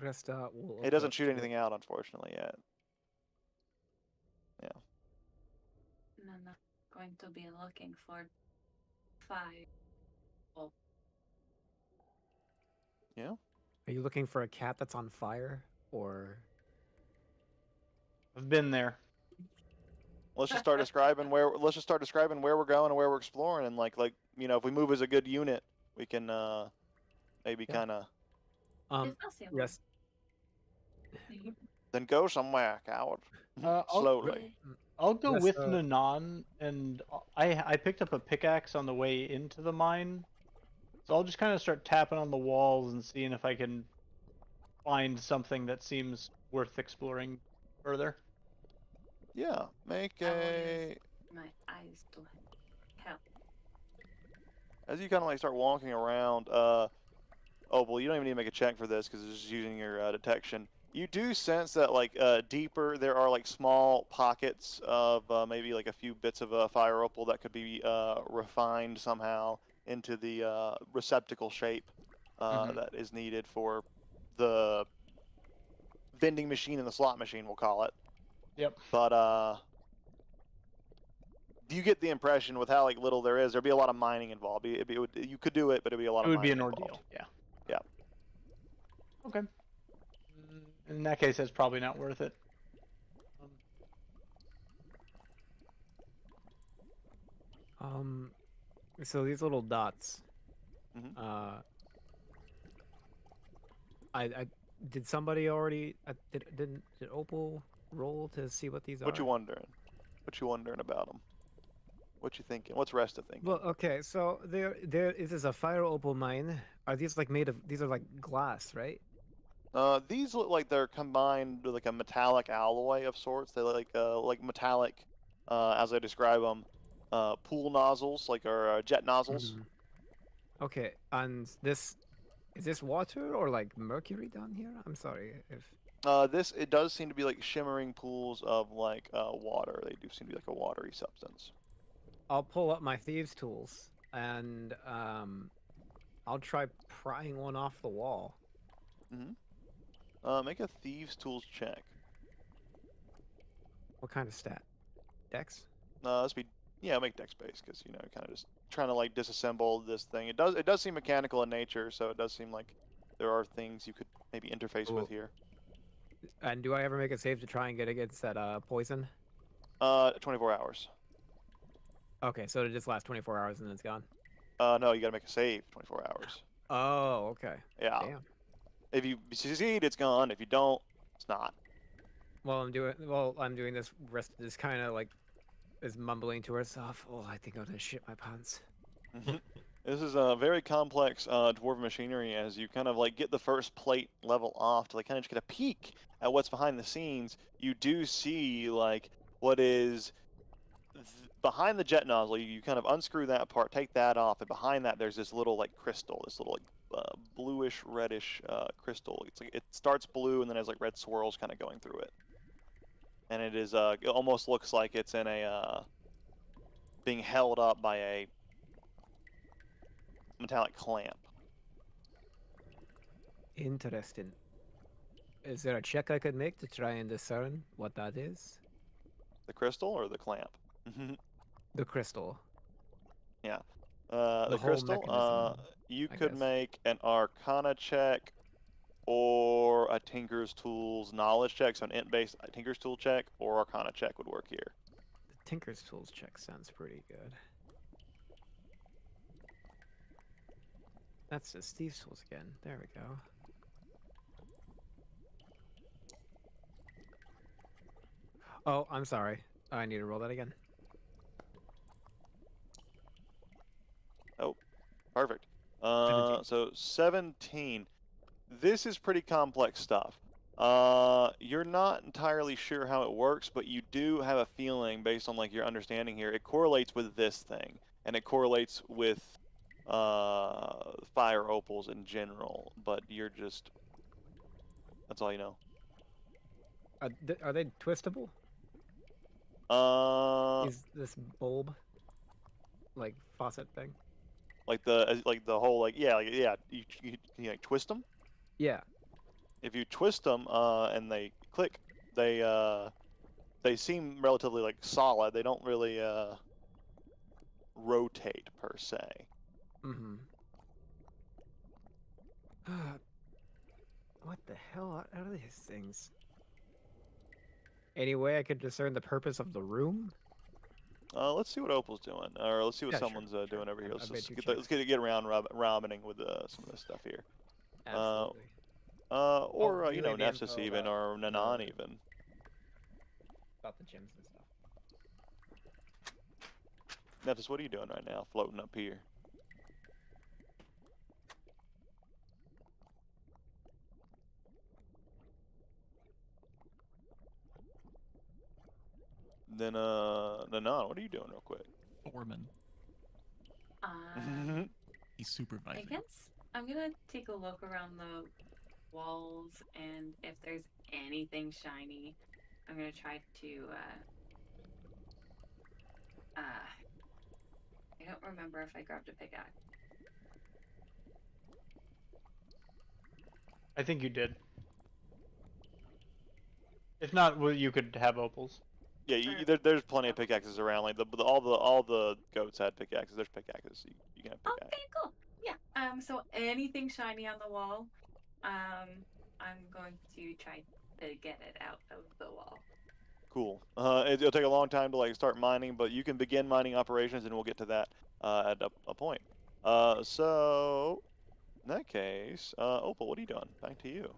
Resta will It doesn't approach shoot it. anything out, unfortunately, yet. Yeah. No, no. Going to be looking for fire. Oh, Yeah. Are you looking for a cat that's on fire, or? I've been there. Let's just start describing where we're going and where we're exploring, and like if we move as a good unit, we can maybe Yeah. kind of Um, it's possible. Rest. then go somewhere, coward. I'll- Slowly. I'll go with Resta- Nanan, and I picked up a pickaxe on the way into the mine, so I'll just kind of start tapping on the walls and seeing if I can find something that seems worth exploring further. Yeah, make I will a. use my eyes to help. As you kind of like start walking around, oh well, you don't even need to make a check for this because it's just using your detection. You do sense that like deeper there are like small pockets of maybe like a few bits of fire opal that could be refined somehow into the receptacle shape Mhm. that is needed for the vending machine and the slot machine, we'll call it. Yep. But do you get the impression with how like little there is, there'd be a lot of mining involved. You could do it, but it'd be a lot It of would be mining an involved. ordeal. Yeah. Yeah. Okay. In that case, it's probably not worth it. So these little dots. Mhm. I did somebody already? Did Opal roll to see what these What are? you wondering? What you wondering about them? What you thinking? What's Resta thinking? Well, okay, so there is this a fire opal mine. Are these like made of? These are like glass, right? These look like they're combined with like a metallic alloy of sorts. They look like metallic, as I describe them, pool nozzles, like or jet nozzles. Mhm. Okay, and this is this water or like mercury down here? I'm sorry if. It does seem to be like shimmering pools of like water. They do seem to be like a watery substance. I'll pull up my thieves' tools and I'll try prying one off the wall. Make a thieves tools check. What kind of stat? Dex? This be make dex base because kind of just trying to like disassemble this thing. It does seem mechanical in nature, so it does seem like there are things you could maybe interface with Cool. here. And do I ever make a save to try and get against that poison? 24 hours. Okay, so it just lasts 24 hours and then it's gone. No, you gotta make a save 24 hours. Oh, okay. Yeah. Damn. If you succeed, it's gone. If you don't, it's not. I'm doing this. Rest is kind of like is mumbling to herself. Oh, I think I'm gonna shit my pants. This is a very complex dwarven machinery as you kind of like get the first plate level off to like kind of just get a peek at what's behind the scenes. You do see like what is behind the jet nozzle. You kind of unscrew that part, take that off, and behind that there's this little like crystal, this little like bluish reddish crystal. It's like it starts blue and then has like red swirls kind of going through it, and it almost looks like it's in a being held up by a metallic clamp. Interesting. Is there a check I could make to try and discern what that is? The crystal or the clamp? The crystal. Yeah. The The whole crystal, mechanism, you I could guess. make an Arcana check or a Tinker's Tools knowledge check. So an int-based Tinker's Tool check or Arcana check would work here. The Tinker's Tools check sounds pretty good. That's the Steve's Tools again. There we go. Oh, I'm sorry. I need to roll that again. Oh, perfect. 17. So 17. This is pretty complex stuff. You're not entirely sure how it works, but you do have a feeling based on like your understanding here. It correlates with this thing, and it correlates with fire opals in general. But that's all you know. Are they twistable? Uh, Is this bulb like faucet thing? like the whole you like twist them. Yeah. If you twist them and they click, they seem relatively like solid. They don't really rotate per se. Mm-hmm. What the hell are these things? Any way I could discern the purpose of the room? Let's see what Opal's doing, or let's see what Yeah, sure, someone's sure. doing over here. I've made two Let's get around ramening with some of this stuff here. Absolutely. Or relay the Nefsis info even, about or Nanan even. About the gyms and stuff. Nefsis, what are you doing right now, floating up here? Then Nanan, what are you doing real quick? Foreman. He's I supervising. guess I'm gonna take a look around the walls, and if there's anything shiny, I'm gonna try to. I don't remember if I grabbed a pickaxe. I think you did. If not, well, you could have opals. Yeah, there's plenty of pickaxes around. Like all the goats had pickaxes. There's pickaxes. You can have pickaxes. Okay, cool. Yeah. So anything shiny on the wall, I'm going to try to get it out of the wall. Cool. It'll take a long time to like start mining, but you can begin mining operations, and we'll get to that at a point. So in that case, Opal, what are you doing? Back to you.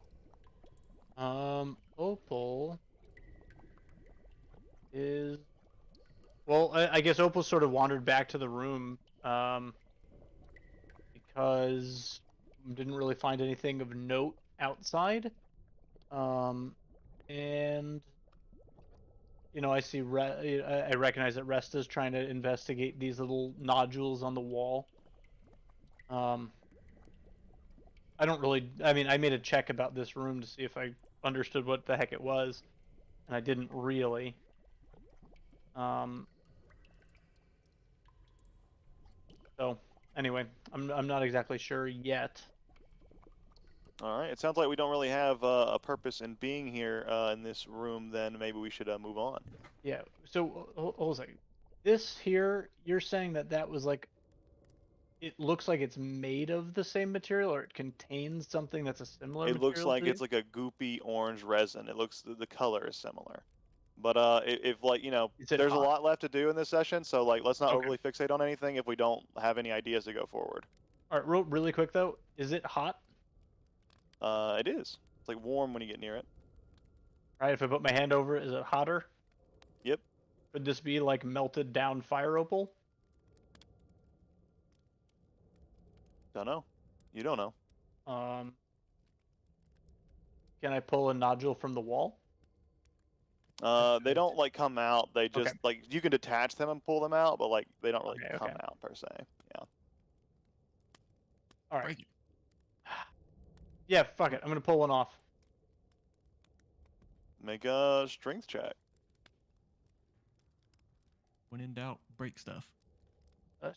Opal is well. I guess Opal sort of wandered back to the room, because didn't really find anything of note outside. And I see I recognize that Resta's trying to investigate these little nodules on the wall. I don't really. I mean, I made a check about this room to see if I understood what the heck it was, and I didn't really. So anyway, I'm not exactly sure yet. All right. It sounds like we don't really have a purpose in being here in this room. Then maybe we should move on. Yeah. So hold on a second. This here, you're saying that was like, it looks like it's made of the same material, or it contains something that's a similar It looks material like to it's these? like a goopy orange resin. It looks the color is similar. But if like Is it there's a hot? lot left to do in this session, so like let's not Okay. overly fixate on anything if we don't have any ideas to go forward. All right, really quick though, is it hot? It is. It's like warm when you get near it. All right, if I put my hand over it, is it hotter? Yep. Could this be like melted down fire opal? Don't know. You don't know. Um, can I pull a nodule from the wall? They don't like come out. They just Okay. like you can detach them and pull them out, but like they don't really Okay, come okay. out per se. Yeah. All right. Break it. Yeah, fuck it. I'm gonna pull one off. Make a strength check. When in doubt, break stuff.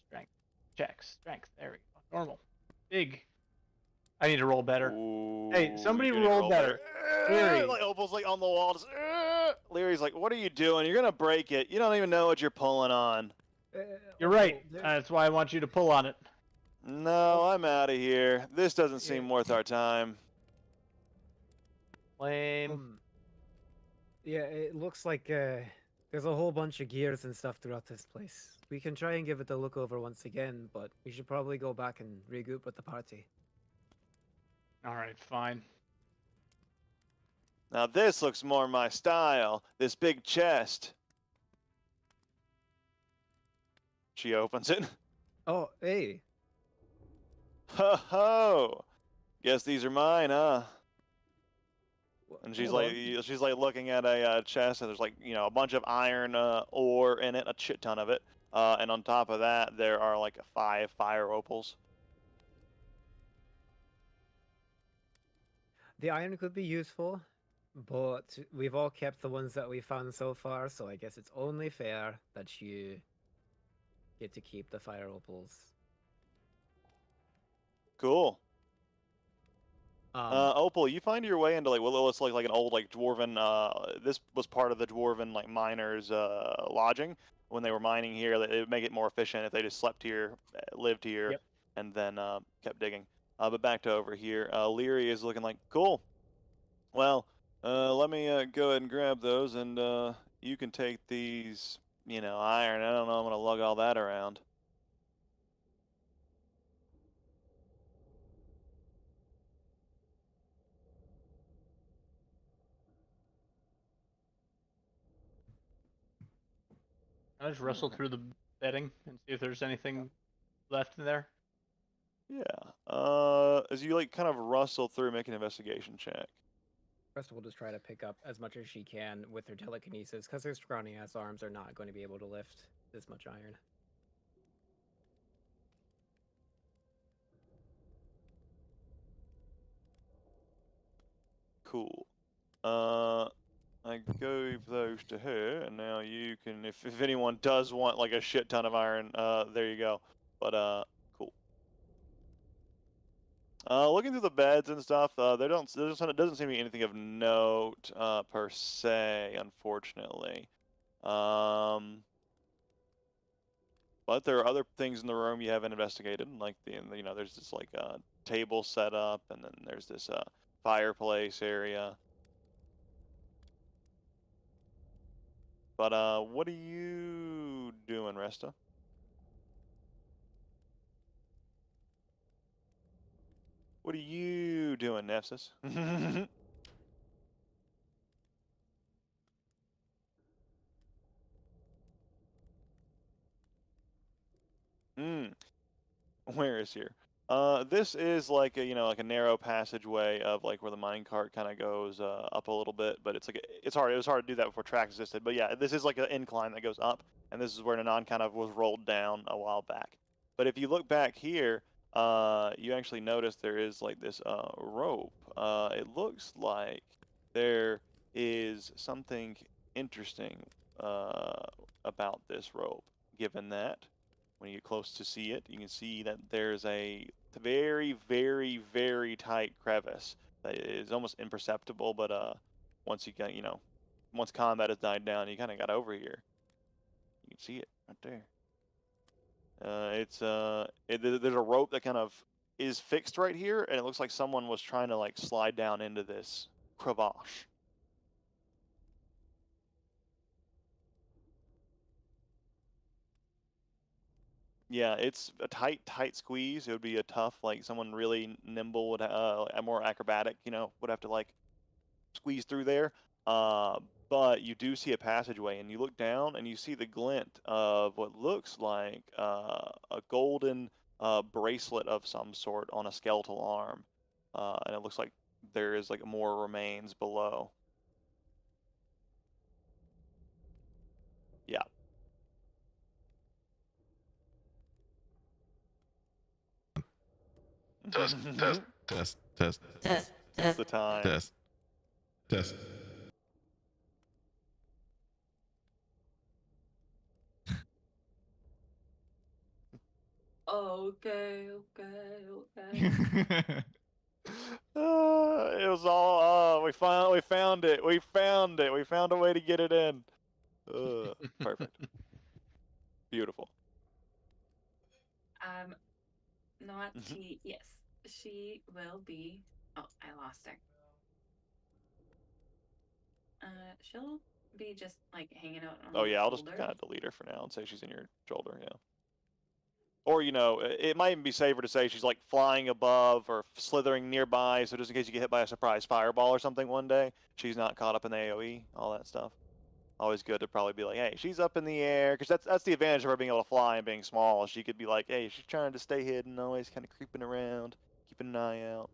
Strength. Checks. Strength. There we go. Normal. Big. I need to roll better. Ooh, Hey, somebody you need to roll better. Leary. Like Opal's like on the wall. Just, Leary's like, "What are you doing? You're gonna break it. You don't even know what you're pulling on." You're right. Oh, That's why I want you to pull on it. No, I'm out of here. This doesn't seem Yeah. worth our time. Lame. Yeah, it looks like there's a whole bunch of gears and stuff throughout this place. We can try and give it a look over once again, but we should probably go back and regroup with the party. All right, fine. Now this looks more my style. This big chest. She opens it. Oh, hey. Ho ho! Guess these are mine, huh? And she's hold like, on. she's like looking at a chest, and there's like, a bunch of iron ore in it, a shit ton of it. And on top of that, there are like 5 fire opals. The iron could be useful, but we've all kept the ones that we found so far, so I guess it's only fair that you get to keep the fire opals. Cool. Um, Opal, you find your way into like what looks like an old like dwarven. This was part of the dwarven like miners' lodging when they were mining here. It would make it more efficient if they just slept here, lived here, Yep. and then kept digging. But back to over here, Leary is looking like cool. Well, let me go ahead and grab those, and you can take these. Iron. I don't know. I'm gonna lug all that around. I'll just wrestle through the bedding and see if there's anything left in there. Yeah. As you like kind of rustle through, make an investigation check. First, we'll just try to pick up as much as she can with her telekinesis, because her scrawny ass arms are not going to be able to lift this much iron. Cool. I gave those to her, and now you can, if anyone does want like a shit ton of iron, there you go. But cool. Looking through the beds and stuff, there doesn't seem to be anything of note, per se, unfortunately. But there are other things in the room you haven't investigated, like there's this like table set up, and then there's this fireplace area. But what are you doing, Resta? What are you doing, Nepsis? Hmm. Where is here? This is like like a narrow passageway of like where the minecart kind of goes up a little bit, but it's like it's hard. It was hard to do that before tracks existed. But yeah, this is like an incline that goes up, and this is where Nanan kind of was rolled down a while back. But if you look back here, you actually notice there is like this rope. It looks like there is something interesting about this rope, given that when you get close to see it, you can see that there's a very, very, very tight crevice that is almost imperceptible. But once you get, once combat has died down, you kind of got over here. You can see it right there. There's a rope that kind of is fixed right here, and it looks like someone was trying to like slide down into this crevasse. Yeah, it's a tight squeeze. It would be a tough, like someone really nimble would, more acrobatic, would have to like squeeze through there. But you do see a passageway, and you look down, and you see the glint of what looks like a golden bracelet of some sort on a skeletal arm, and it looks like there is like more remains below. Yeah. Test, test, test, test, It's the time. test, test. Okay, okay. It was all. We found it. We found it. We found a way to get it in. Perfect. Beautiful. Not she. Yes, she will be. Oh, I lost her. She'll be just like hanging out on Oh my yeah, I'll just shoulder. kind of delete her for now and say she's in your shoulder. Yeah. Or it might even be safer to say she's like flying above or slithering nearby, so just in case you get hit by a surprise fireball or something one day, she's not caught up in the AOE, all that stuff. Always good to probably be like, hey, she's up in the air, because that's the advantage of her being able to fly and being small. She could be like, hey, she's trying to stay hidden, always kind of creeping around, keeping an eye out.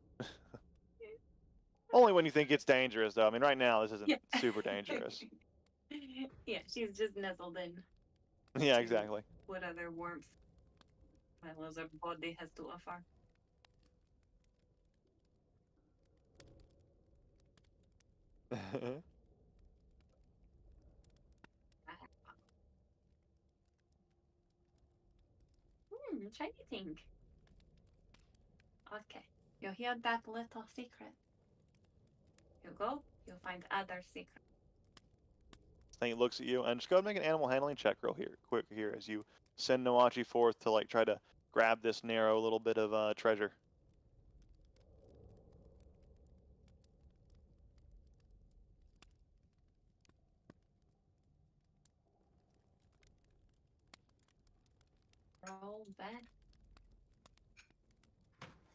Only when you think it's dangerous, though. I mean, right now this isn't super dangerous. Yeah, she's just nestled in. Yeah, to exactly. What other warmth my lizard body has to offer? Shiny thing. Okay, you hear that little secret. You go, you'll find other secrets. Thing looks at you, and just go ahead and make an animal handling check quick here as you send Noachi forth to like try to grab this narrow little bit of treasure. Roll back.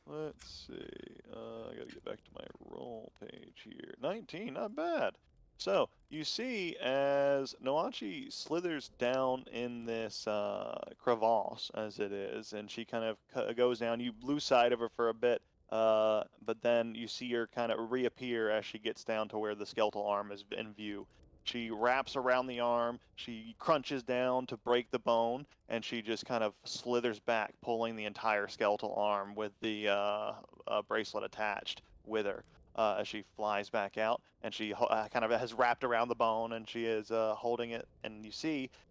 Let's see. I gotta get back to my roll page here. 19, not bad. So you see as Noachi slithers down in this crevasse as it is, and she kind of goes down. You lose sight of her for a bit, but then you see her kind of reappear as she gets down to where the skeletal arm is in view. She wraps around the arm, she crunches down to break the bone, and she just kind of slithers back, pulling the entire skeletal arm with the bracelet attached with her as she flies back out. And she kind of has wrapped around the bone, and she is holding it. And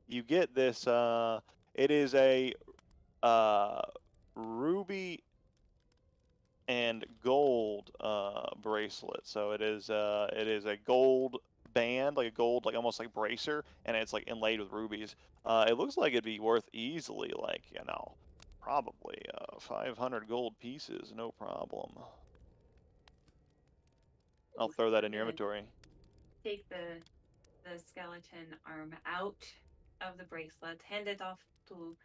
you get this. It is a ruby and gold bracelet. So it is a gold band, like a gold, like almost like bracer, and it's like inlaid with rubies. It looks like it'd be worth easily like probably 500 gold pieces, no problem. I'll throw that in your inventory. Take the skeleton arm out of the bracelet, hand it off to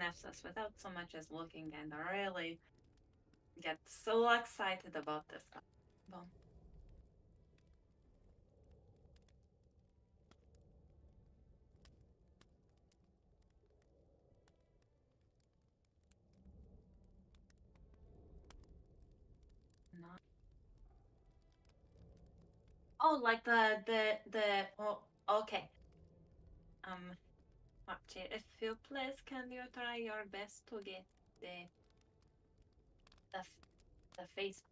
Nefsus without so much as looking, and really get so excited about this. Well, not. Oh, like the. Oh, okay. Watch it. If you please, can you try your best to get the the face?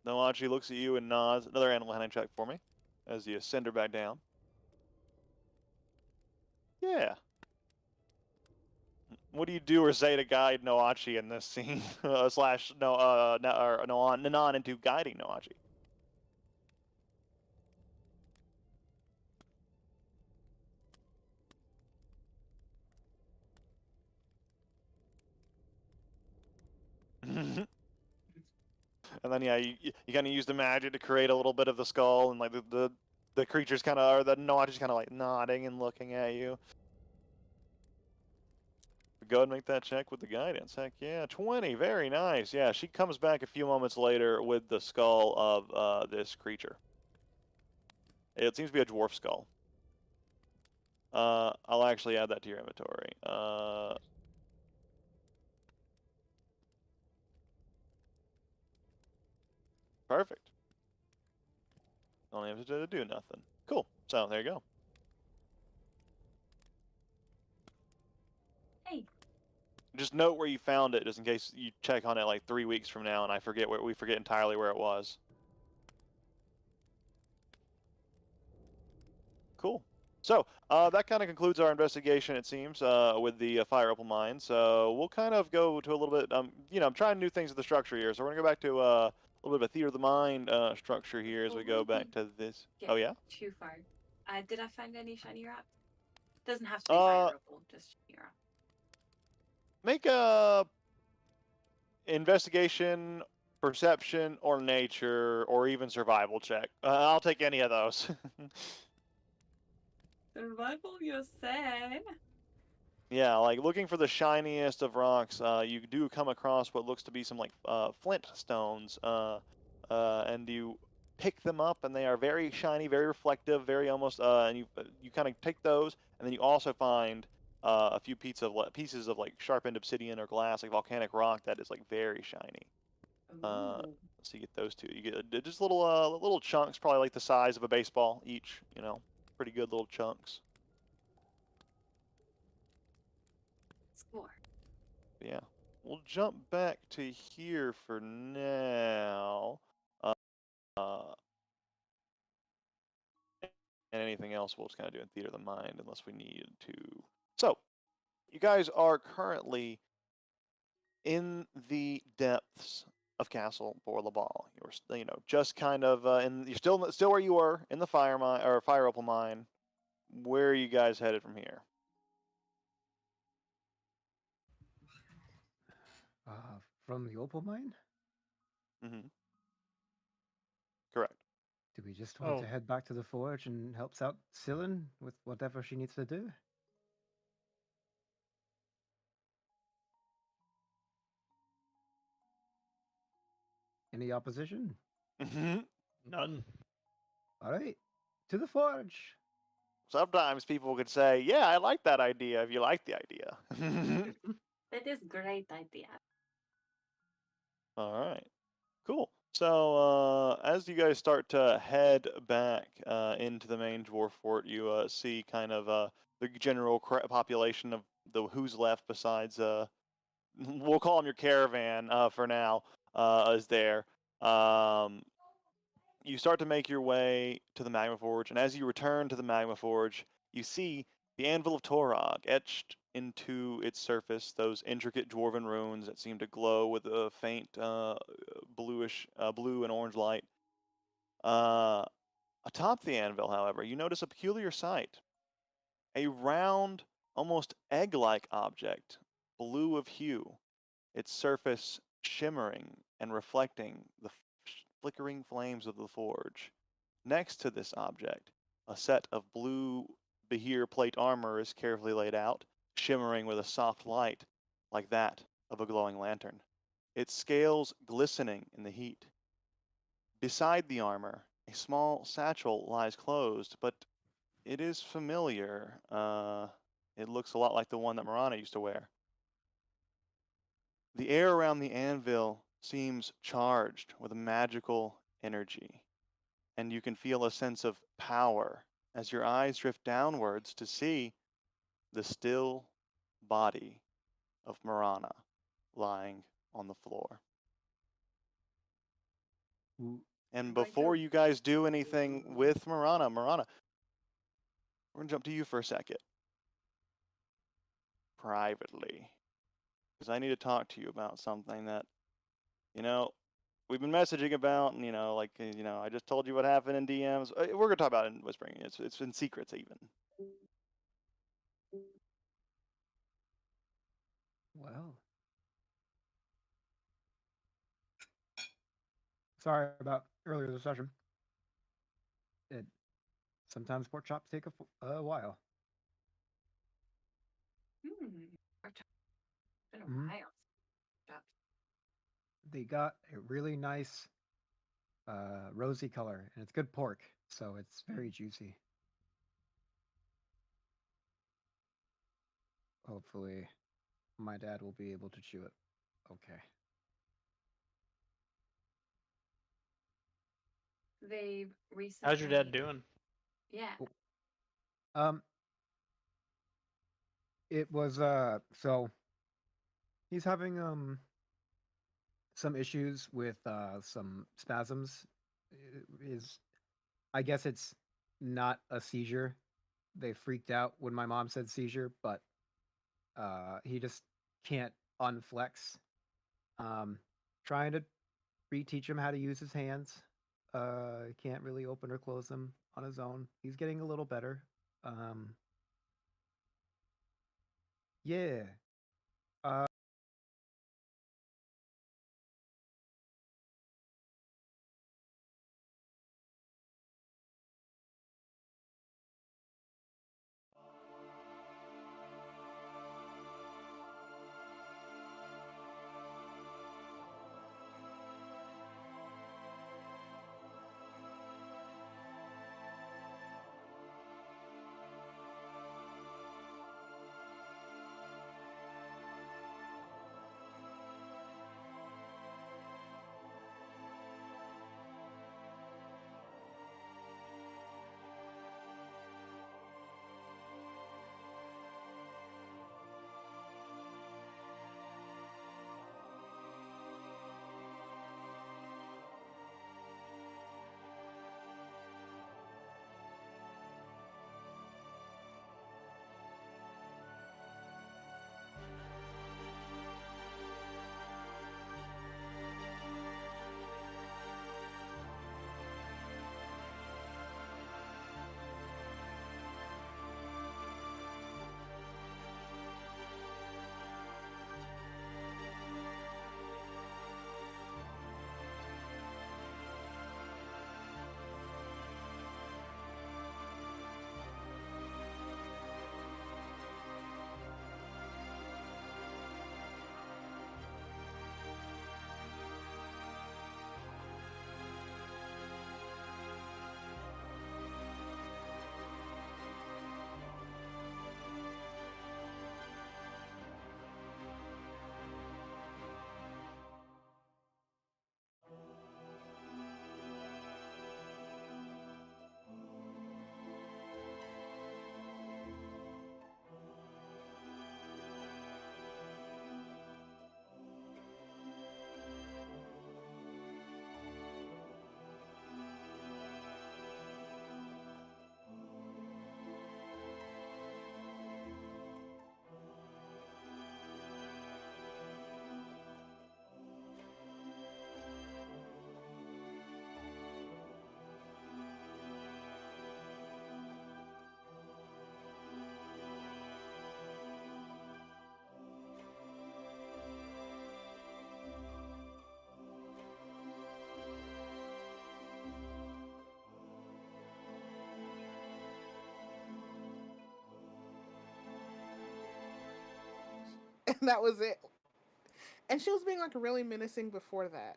Noachi looks at you and nods. Another animal handling check for me as you send her back down. Yeah. What do you do or say to guide Noachi in this scene? Slash no or Nanon into guiding Noachi. And then yeah, you kind of use the magic to create a little bit of the skull, and like the creature's kind of, or the Noachi's kind of like nodding and looking at you. Go ahead and make that check with the guidance. Heck yeah, 20, very nice. Yeah, she comes back a few moments later with the skull of this creature. It seems to be a dwarf skull. I'll actually add that to your inventory. Perfect. Don't have to do nothing. Cool. So there you go. Hey. Just note where you found it, just in case you check on it like 3 weeks from now, and we forget entirely where it was. Cool. So that kind of concludes our investigation, it seems, with the fire opal mine. So we'll kind of go to a little bit. I'm trying new things with the structure here. So we're gonna go back to a little bit of a theater of the mind structure here as we go back to this. Oh yeah. Too far. Did I find any shiny rocks? Doesn't have to be fire opal, just shiny rock. Make a investigation, perception, or nature, or even survival check. I'll take any of those. Survival, you say? Yeah, like looking for the shiniest of rocks, you do come across what looks to be some like flint stones, and you pick them up, and they are very shiny, very reflective, very almost. And you kind of take those, and then you also find a few pieces of like sharpened obsidian or glass, like volcanic rock that is like very shiny. So you get those two. You get just little chunks, probably like the size of a baseball each. Pretty good little chunks. Score. Yeah, we'll jump back to here for now. Uh, and anything else we'll just kind of do in theater of the mind unless we need to. So, you guys are currently in the depths of Castle Borlabal. You're just kind of you're still where you were in the fire mine or fire opal mine. Where are you guys headed from here? From the opal mine? Mm-hmm. Correct. Do we just want to head back to the forge and help out Cylin with whatever she needs to do? Any opposition? Mm-hmm. None. All right, to the forge. Sometimes people could say, "Yeah, I like that idea." If you like the idea. That is great idea. All right, cool. So as you guys start to head back into the main dwarf fort, you see kind of the general population of who's left besides we'll call them your caravan for now is there. You start to make your way to the Magma Forge, and as you return to the Magma Forge, you see the Anvil of Torog etched into its surface, those intricate dwarven runes that seem to glow with a faint bluish, blue and orange light. Atop the anvil, however, you notice a peculiar sight. A round, almost egg-like object, blue of hue, its surface shimmering and reflecting the flickering flames of the forge. Next to this object, a set of blue Behir plate armor is carefully laid out, shimmering with a soft light like that of a glowing lantern, its scales glistening in the heat. Beside the armor, a small satchel lies closed, but it is familiar. It looks a lot like the one that Marana used to wear. The air around the anvil seems charged with a magical energy, and you can feel a sense of power as your eyes drift downwards to see the still body of Marana lying on the floor. And before you guys do anything with Marana, we're going to jump to you for a second. privately, because I need to talk to you about something that, you know, we've been messaging about, and I just told you what happened in DMs. We're gonna talk about it in whispering. It's in secrets even. Well, sorry about earlier this session. It sometimes pork chops take a while. Pork chop. Been a Mhm. while. Chops. They got a really nice rosy color, and it's good pork, so it's very juicy. Hopefully, my dad will be able to chew it. Okay. They've recently. How's your dad doing? Yeah. Oh. It was so he's having some issues with some spasms. Is I guess it's not a seizure. They freaked out when my mom said seizure, but he just can't unflex. Um, trying to reteach him how to use his hands. Can't really open or close them on his own. He's getting a little better. Um, yeah. Uh, And that was it. And she was being like really menacing before that.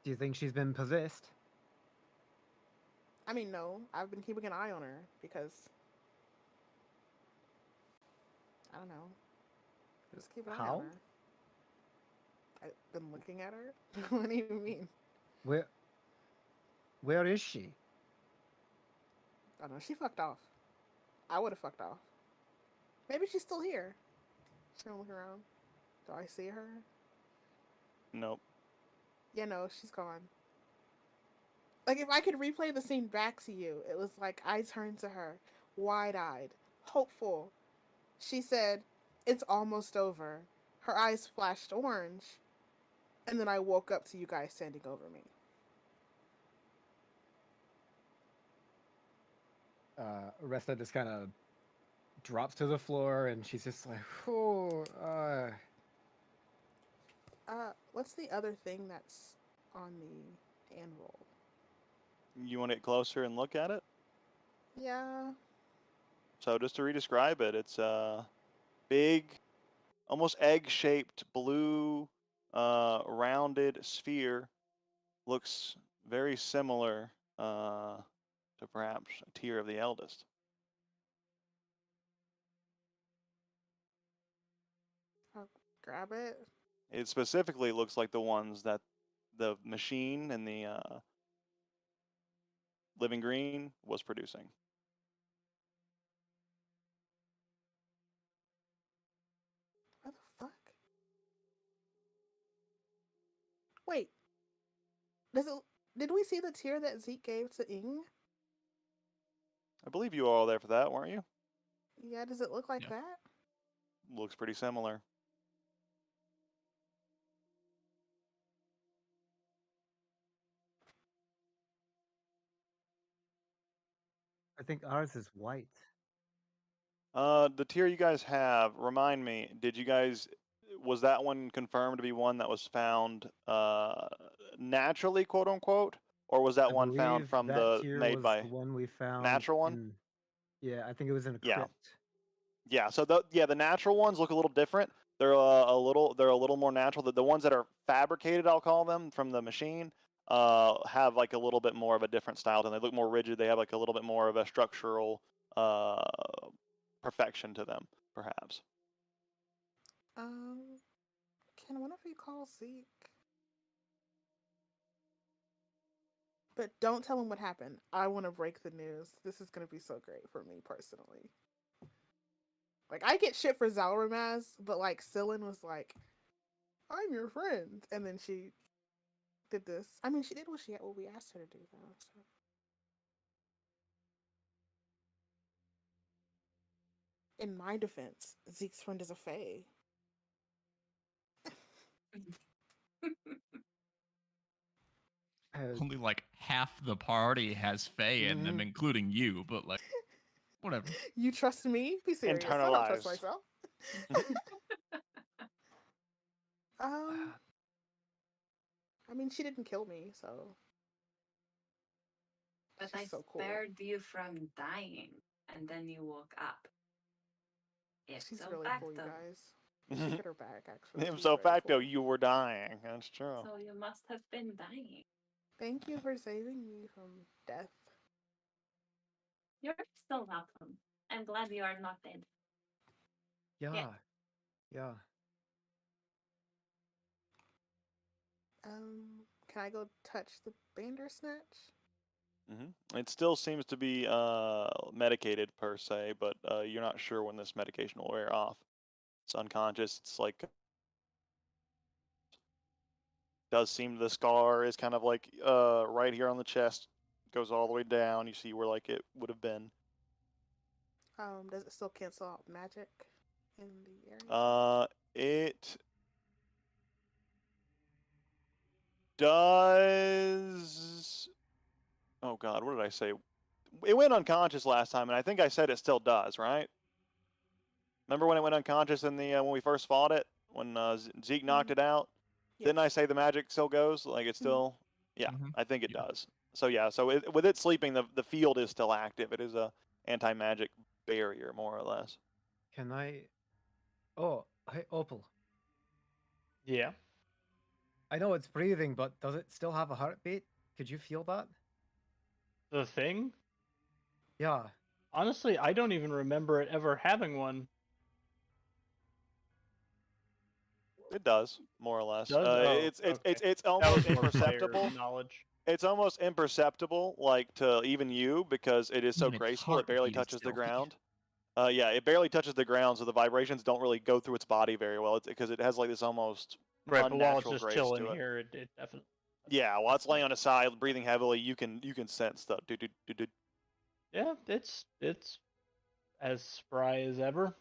do you think she's been possessed? I mean, no, I've been keeping an eye on her because I don't know. Just keep an eye on How? her. I've been looking at her. What do you mean? Where where is she? I don't know. She fucked off. I would have fucked off. Maybe she's still here. She's gonna look around. Do I see her? Nope. Yeah, no, she's gone. Like, if I could replay the scene back to you, it was like I turned to her, wide eyed, hopeful. She said, "It's almost over." Her eyes flashed orange, and then I woke up to you guys standing over me. Resta just kind of drops to the floor, and she's just like, "Oh, What's the other thing that's on the hand roll? You want to get closer and look at it? Yeah. So just to re-describe it, it's a big, almost egg-shaped blue, rounded sphere. Looks very similar to perhaps a tier of the eldest. I'll grab it. It specifically looks like the ones that the machine in the Living Green was producing. What the fuck? Wait. Did we see the tier that Zeke gave to Ing? I believe you were all there for that, weren't you? Yeah, does it look like Yeah. that? Looks pretty similar. I think ours is white." The tier you guys have, remind me, was that one confirmed to be one that was found naturally, quote unquote? Or was that I one found believe from that the tier made was by the one we found natural one? in. Yeah, I think it was in a Yeah. crypt. Yeah, so the natural ones look a little different. They're they're a little more natural. The ones that are fabricated, I'll call them, from the machine, have like a little bit more of a different style to them. They look more rigid. They have like a little bit more of a structural uh, perfection to them, perhaps. Can one of you call Zeke? But don't tell him what happened. I want to break the news. This is gonna be so great for me personally. Like, I get shit for Zalramaz, but like Scyllin was like, "I'm your friend," and then she did this. I mean, she did what we asked her to do though. So. In my defense, Zeke's friend is a fae. Only like half the party has Fae in them, Mhm. including you, but like, whatever. You trust me? Be serious. I don't trust Internalized. myself. I mean, she didn't kill me, so. But She's I so cool. spared you from dying, and then you woke up. She's Ipso really cool, you facto. guys. You should get her back, actually. She's So very facto, cool. you were dying. That's true. So you must have been dying. Thank you for saving me from death. You're still welcome. I'm glad you are not dead. Yeah. Yeah. Can I go touch the Bandersnatch? It still seems to be medicated per se, but you're not sure when this medication will wear off. It's unconscious. It's like does seem the scar is kind of like right here on the chest, goes all the way down. You see where like it would have been. Does it still cancel out magic in the area? It does. Oh God, what did I say? It went unconscious last time, and I think I said it still does, right? Remember when it went unconscious in the when we first fought it, when Zeke knocked it out? Didn't I Yes. say the magic still goes? Like it's still, yeah, Mhm. I think it Yeah. does. So yeah, so with it sleeping, the field is still active. It is a anti-magic barrier, more or less. Can I? Oh, hey, Opal. Yeah. I know it's breathing, but does it still have a heartbeat? Could you feel that? The thing? Yeah. Honestly, I don't even remember it ever having one. It does, more or less. Does? Oh, okay. It's That almost was more player imperceptible. knowledge. It's almost imperceptible, like to even you, because it is I so mean, its graceful. It barely heartbeat is touches the stealthy. ground. Yeah, it barely touches the ground, so the vibrations don't really go through its body very well. It's because it has like this almost Right, but while it's unnatural just grace chilling to it. here, it definitely. Yeah, while it's laying on its side, breathing heavily, you can sense the do do do do. Yeah, it's as spry as ever.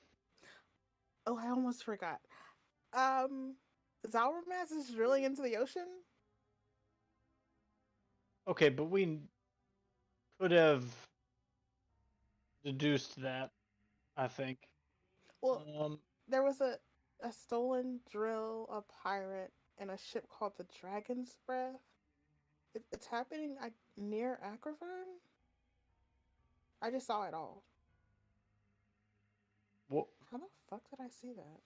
Oh, I almost forgot. Zalramaz is drilling into the ocean? Okay, but we could have deduced that, I think. Well, Um, there was a stolen drill, a pirate, and a ship called the Dragon's Breath. It's happening near Acrovern? I just saw it all. what? How the fuck did I see that?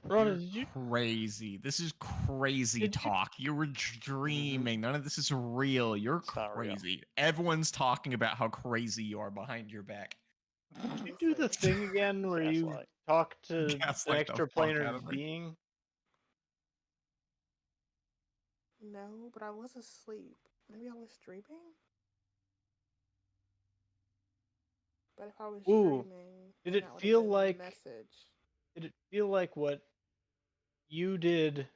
Rona, You're did you? crazy. This is crazy Did you- talk. You were dreaming. None of this is real. You're It's not real. crazy. Everyone's talking about how crazy you are behind your back. Did you do the Listen. thing again where you Gaslight. talk to an Gaslight the extra fuck out planar of me. being? No, but I was asleep. Maybe I was dreaming? But if I was Ooh, dreaming, did then it that would have feel been like- a message. Did it feel like what you did